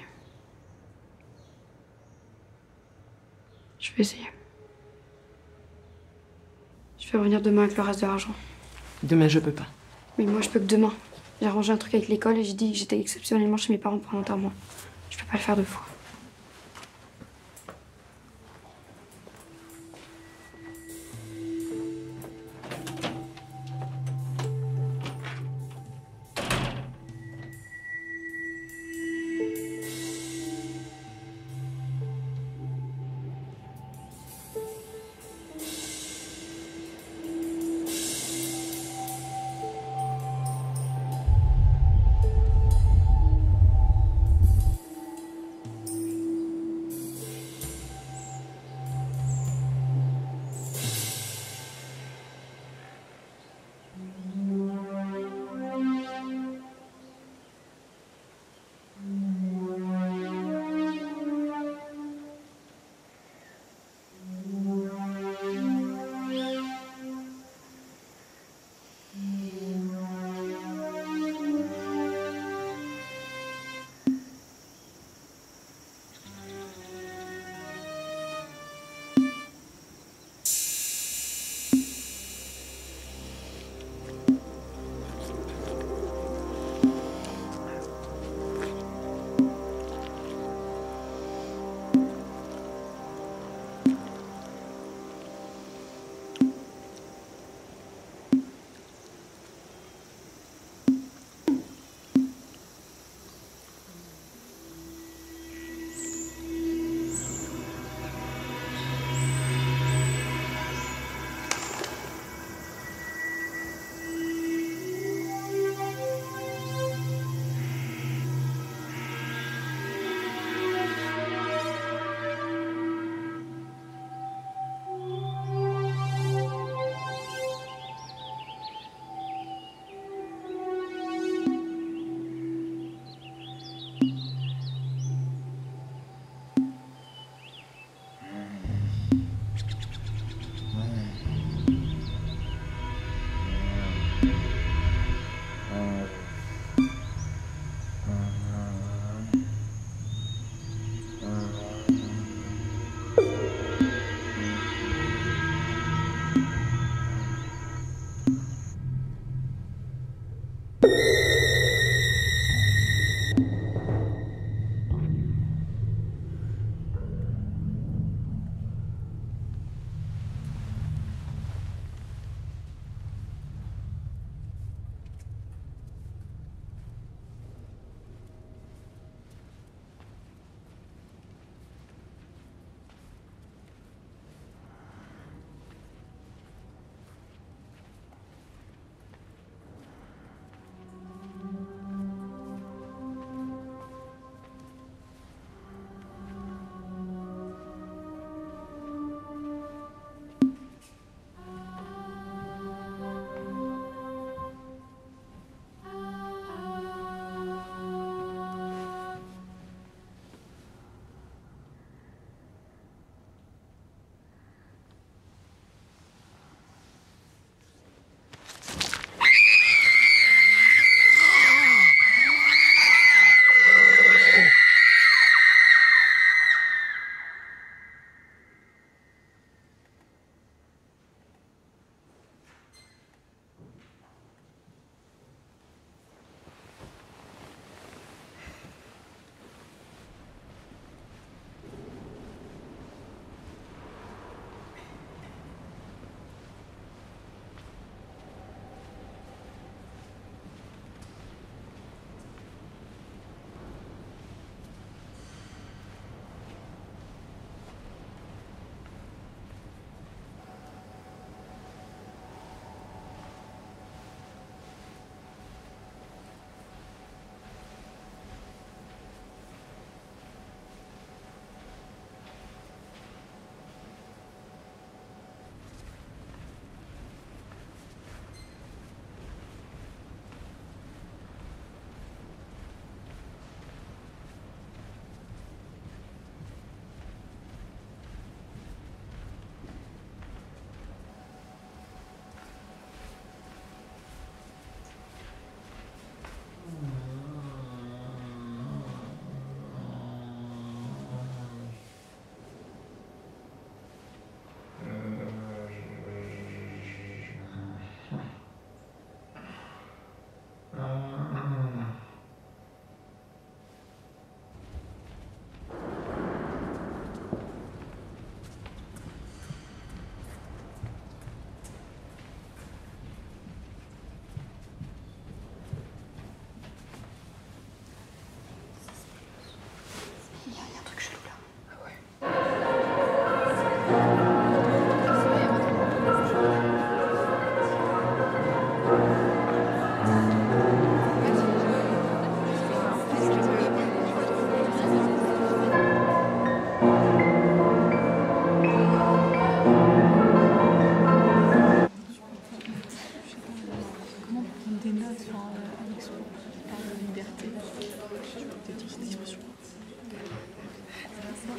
Je vais essayer. Je vais revenir demain avec le reste de l'argent. Demain, je peux pas. Mais moi, je peux que demain. J'ai arrangé un truc avec l'école et j'ai dit que j'étais exceptionnellement chez mes parents pour l'enterrement. Je peux pas le faire deux fois.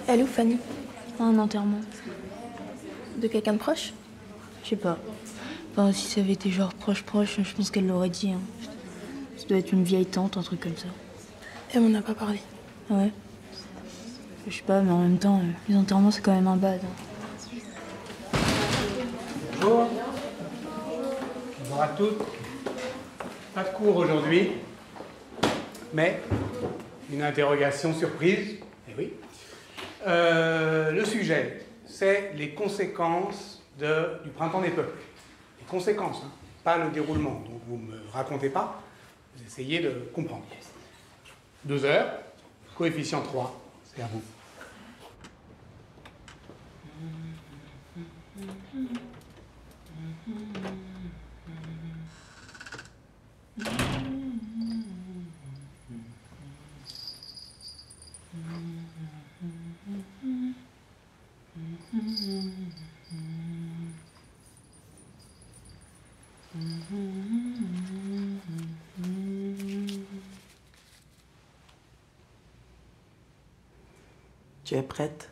Elle est où, Fanny? À un enterrement. De quelqu'un de proche? Je sais pas. Enfin, si ça avait été genre proche, je pense qu'elle l'aurait dit. Hein. Ça doit être une vieille tante, un truc comme ça. Elle m'en a pas parlé. Ah ouais? Je sais pas, mais en même temps, les enterrements, c'est quand même un bad. Bonjour. Bonjour à toutes. Pas de cours aujourd'hui, mais une interrogation surprise. Eh oui. Le sujet, c'est les conséquences du printemps des peuples. Les conséquences, hein, pas le déroulement. Donc vous ne me racontez pas, vous essayez de comprendre. 2 heures, coefficient 3, c'est à vous. Tu es prête?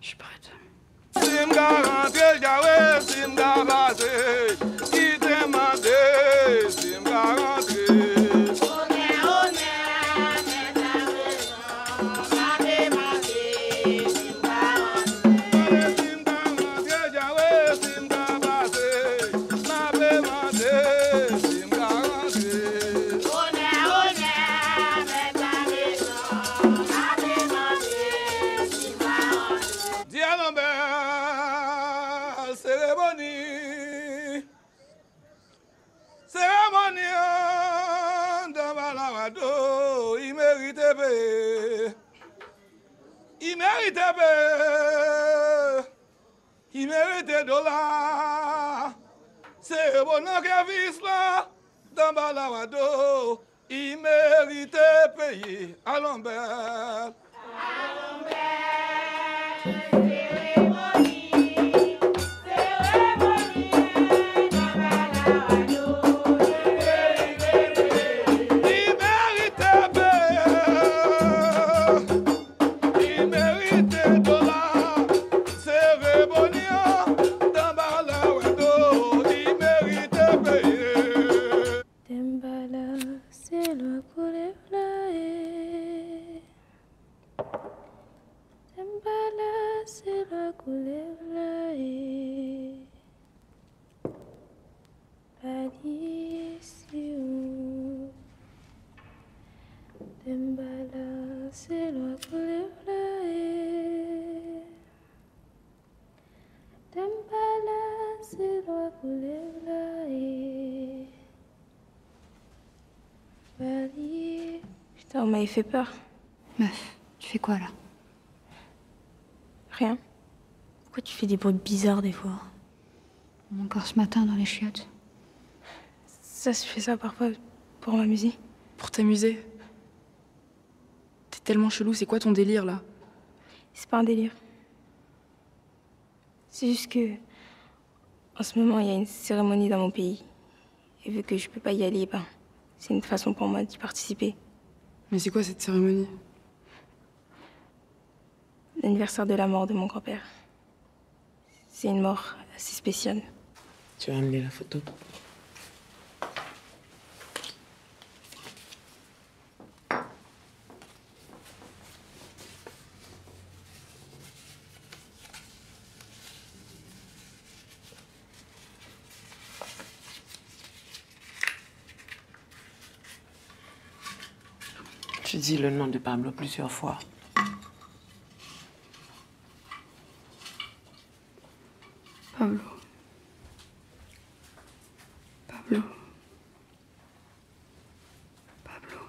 Je suis prête. Il mérite $. C'est bon que vis là, dans Balawado. Il mérite payer à l'Ambert. Putain, on m'avait fait peur. Meuf, tu fais quoi là? Rien. Pourquoi tu fais des bruits bizarres des fois? Encore ce matin dans les chiottes. Ça, je fais ça parfois pour m'amuser. Pour t'amuser? T'es tellement chelou, c'est quoi ton délire là? C'est pas un délire. C'est juste que, en ce moment, il y a une cérémonie dans mon pays. Et vu que je peux pas y aller, ben, c'est une façon pour moi d'y participer. Mais c'est quoi cette cérémonie? L'anniversaire de la mort de mon grand-père. C'est une mort assez spéciale. Tu vas amener la photo? Tu dis le nom de Pablo plusieurs fois. Pablo. Pablo. Pablo.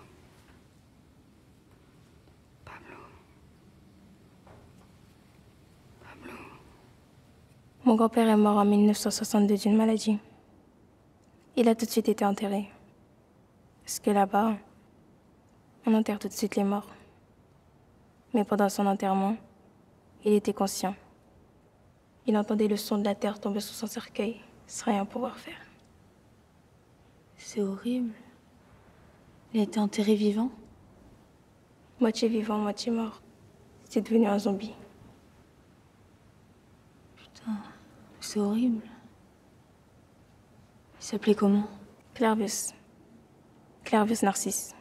Pablo. Pablo. Mon grand-père est mort en 1962 d'une maladie. Il a tout de suite été enterré. Parce que là-bas, on enterre tout de suite les morts. Mais pendant son enterrement, il était conscient. Il entendait le son de la terre tomber sur son cercueil, sans rien pouvoir faire. C'est horrible. Il a été enterré vivant? Moitié vivant, moitié mort. C'est devenu un zombie. Putain, c'est horrible. Il s'appelait comment? Clervus. Clervus Narcisse.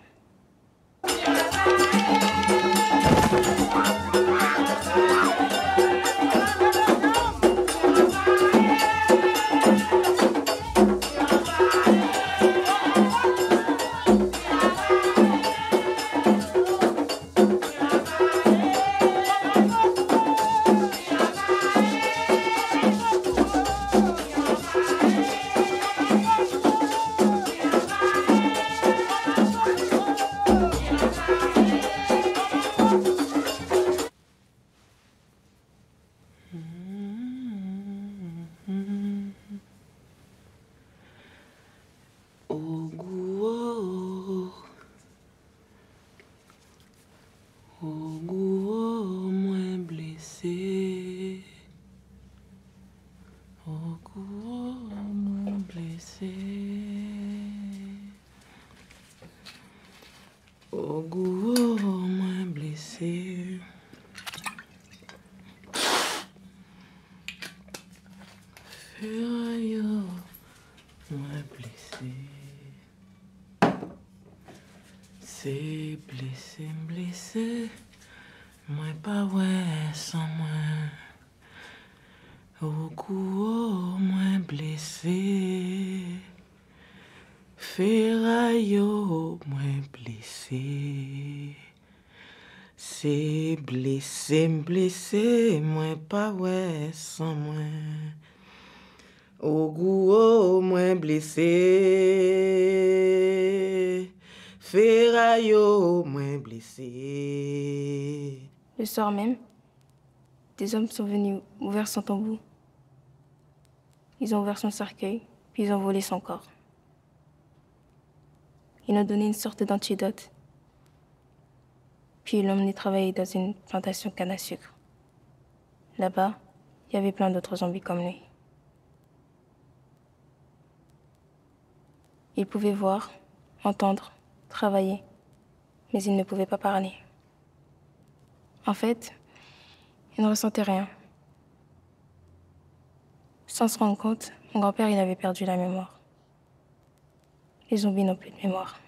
C'est blessé, blessé, moi pas ouais sans moi. Au cou, moi blessé, ferraillot, moi blessé. C'est blessé, blessé, moi pas ouais sans moi. Au goût, moi blessé. Ferraillot, moins blessé. Le soir même, des hommes sont venus ouvrir son tombeau. Ils ont ouvert son cercueil, puis ils ont volé son corps. Ils nous ont donné une sorte d'antidote. Puis ils l'ont emmené travailler dans une plantation canne à sucre. Là-bas, il y avait plein d'autres zombies comme lui. Ils pouvaient voir, entendre, travailler, mais il ne pouvait pas parler. En fait, il ne ressentait rien. Sans se rendre compte, mon grand-père, il avait perdu la mémoire. Les zombies n'ont plus de mémoire.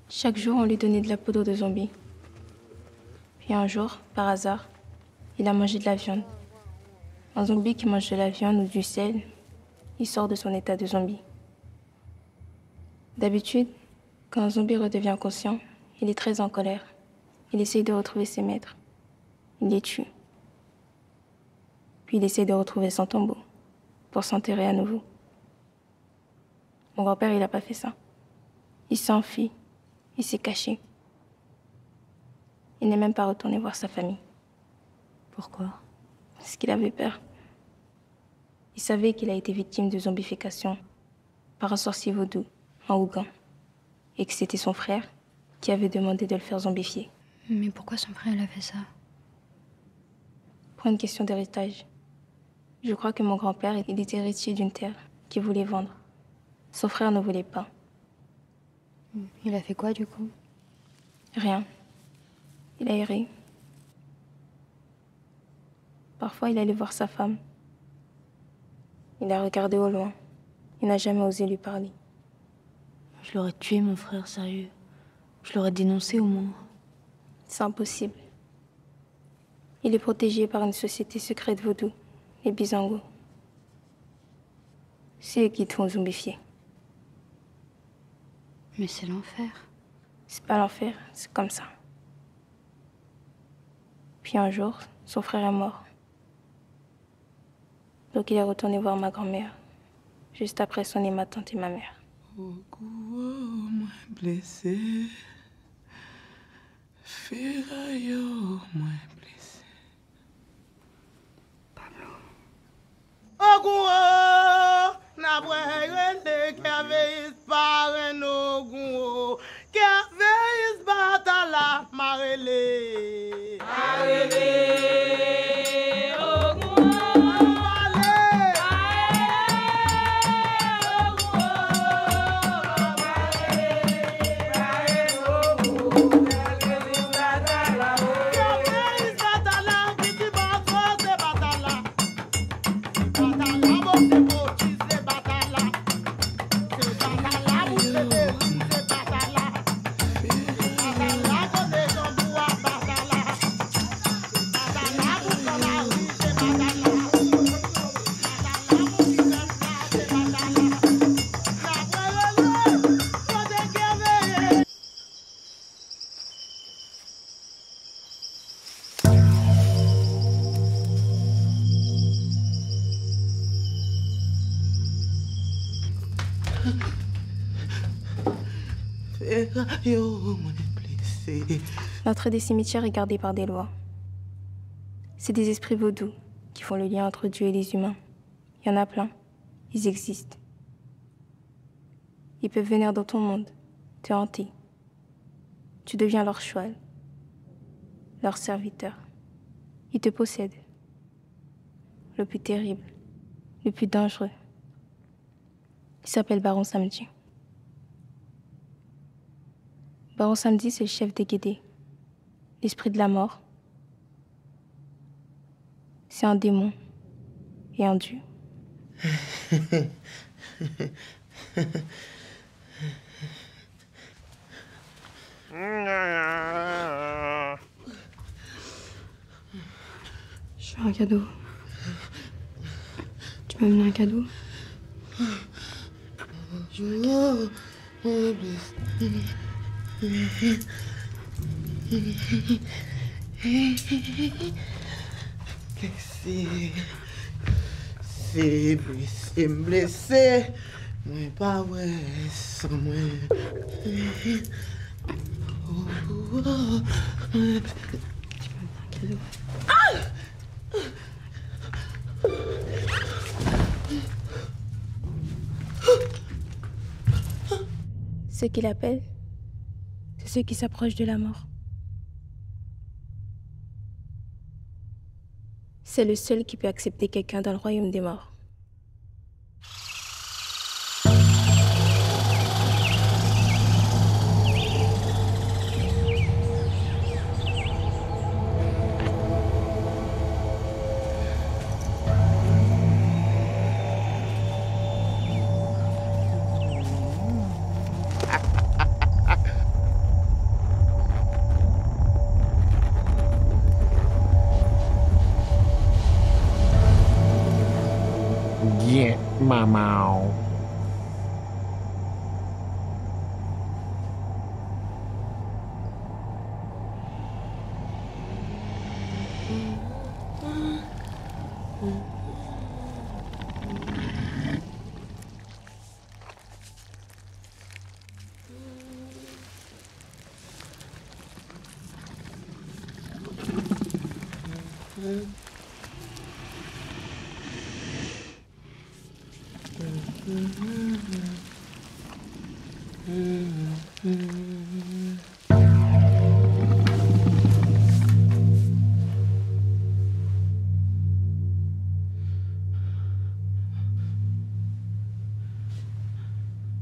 Chaque jour, on lui donnait de la poudre de zombie. Puis un jour, par hasard, il a mangé de la viande. Un zombie qui mange de la viande ou du sel, il sort de son état de zombie. D'habitude, quand un zombie redevient conscient, il est très en colère. Il essaye de retrouver ses maîtres. Il les tue. Puis il essaye de retrouver son tombeau pour s'enterrer à nouveau. Mon grand-père, il n'a pas fait ça. Il s'enfuit. Il s'est caché. Il n'est même pas retourné voir sa famille. Pourquoi? Parce qu'il avait peur. Il savait qu'il a été victime de zombification par un sorcier vaudou en Ougan. Et que c'était son frère qui avait demandé de le faire zombifier. Mais pourquoi son frère a fait ça? Pour une question d'héritage. Je crois que mon grand-père, il était héritier d'une terre qu'il voulait vendre. Son frère ne voulait pas. Il a fait quoi du coup? Rien. Il a erré. Parfois, il allait voir sa femme. Il la regardait au loin. Il n'a jamais osé lui parler. Je l'aurais tué, mon frère, sérieux. Je l'aurais dénoncé au moins. C'est impossible. Il est protégé par une société secrète vaudou, les Bizango. C'est eux qui te font zombifier. Mais c'est l'enfer. C'est pas l'enfer, c'est comme ça. Puis un jour, son frère est mort. Donc il est retourné voir ma grand-mère, juste après sonner ma tante et ma mère. Blessé, Firayo, moi blessé. Pablo. Oguo, na bwele kave ispare no guo, kave isbatala marele. Marele, oguo. L'entrée des cimetières est gardée par des lois. C'est des esprits vaudous qui font le lien entre Dieu et les humains. Il y en a plein. Ils existent. Ils peuvent venir dans ton monde, te hanter. Tu deviens leur cheval, leur serviteur. Ils te possèdent. Le plus terrible, le plus dangereux. Il s'appelle Baron Samedi. Baron Samedi, c'est le chef des Guédés, l'esprit de la mort. C'est un démon et un dieu. Je veux un cadeau. Tu m'as amené un cadeau? Blessé, blessé, moi pas ouais, sans moi. Ceux qu'il appelle, c'est ceux qui s'approchent de la mort. C'est le seul qui peut accepter quelqu'un dans le royaume des morts. Get my mouth.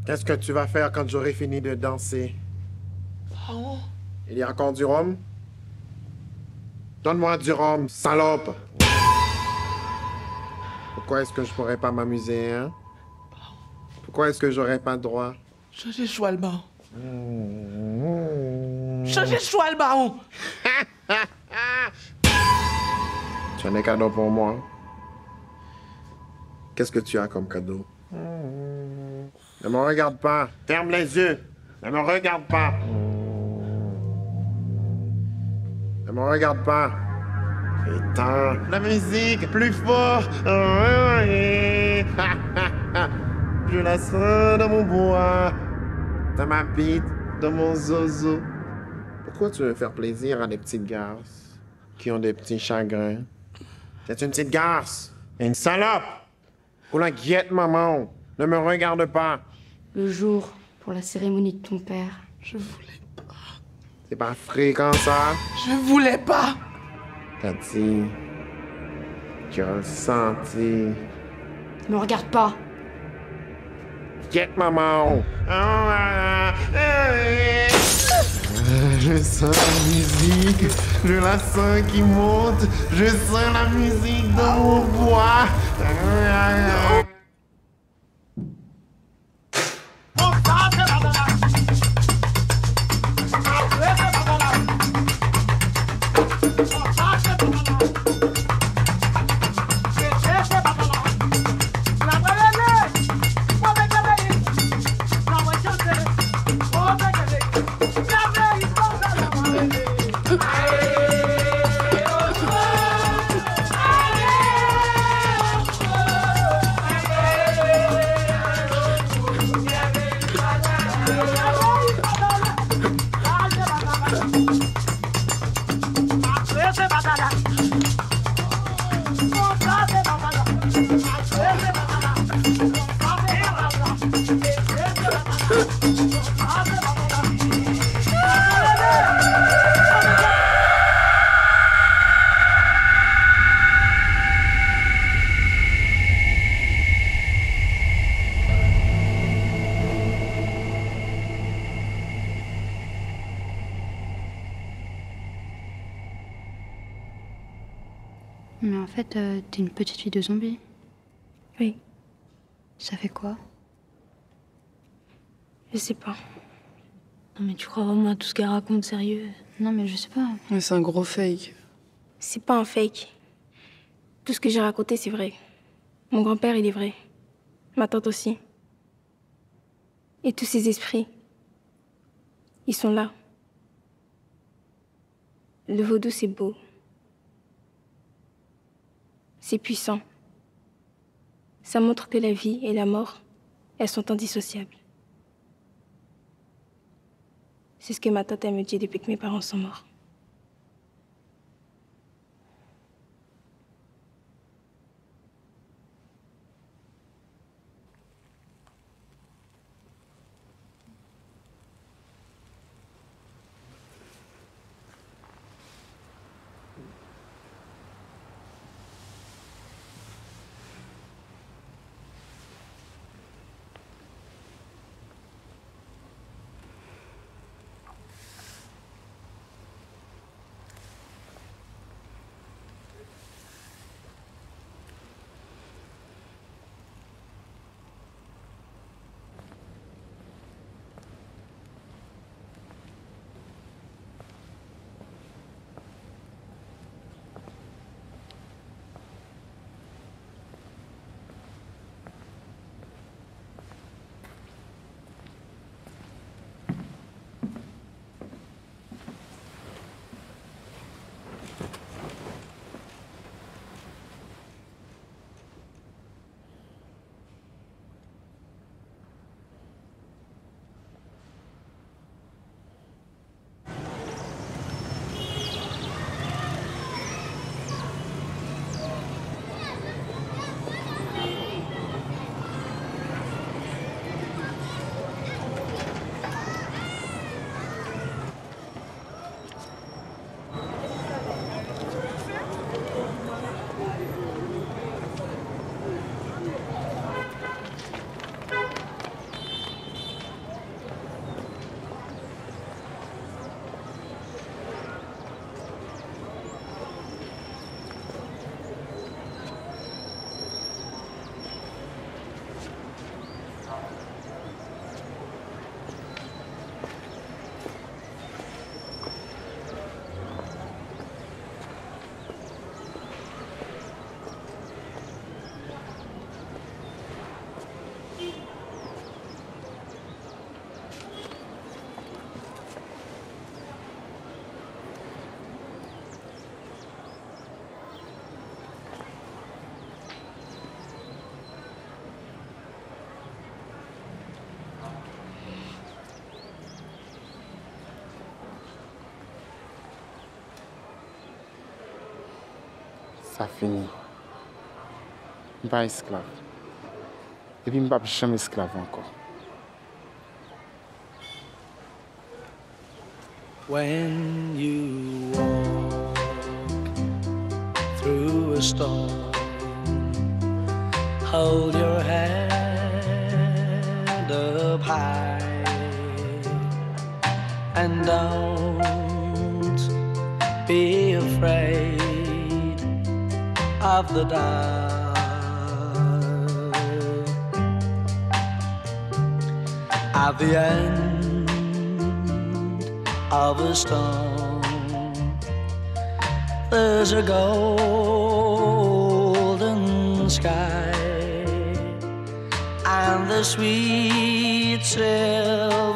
Qu'est-ce que tu vas faire quand j'aurai fini de danser? Oh. Il y a encore du rhum? Donne-moi du rhum, salope! Pourquoi est-ce que je pourrais pas m'amuser, hein? Pourquoi est-ce que j'aurais pas le droit? Changez choix le baron. Changez choix le baron! Tu as des cadeaux pour moi? Qu'est-ce que tu as comme cadeau? Ne me regarde pas. Ferme les yeux. Ne me regarde pas. Ne me regarde pas. Éteins la musique, plus fort. Je la sens dans mon bois, dans ma bite, dans mon zozo. Pourquoi tu veux faire plaisir à des petites garces qui ont des petits chagrins? C'est une petite garce, une salope. Ou la guette, maman. Ne me regarde pas. Le jour, pour la cérémonie de ton père. Je voulais pas. C'est pas fréquent, ça? Je voulais pas. Tati, tu as ressenti. Ne me regarde pas. Guette, maman. Je sens la musique, je la sens qui monte, je sens la musique dans mon bois. Mais en fait, t'es une petite fille de zombie. Oui. Ça fait quoi? Je sais pas. Non mais tu crois vraiment à tout ce qu'elle raconte, sérieux? Non mais je sais pas. Mais c'est un gros fake. C'est pas un fake. Tout ce que j'ai raconté, c'est vrai. Mon grand-père, il est vrai. Ma tante aussi. Et tous ces esprits, ils sont là. Le vaudou, c'est beau. C'est puissant. Ça montre que la vie et la mort, elles sont indissociables. C'est ce que ma tante elle me dit depuis que mes parents sont morts. ça finit. Je ne suis pas esclave. Et puis je ne suis jamais esclave encore. When you walk through a storm, hold your head up high and don't be afraid of the dark. At the end of a storm, there's a golden sky and the sweet silver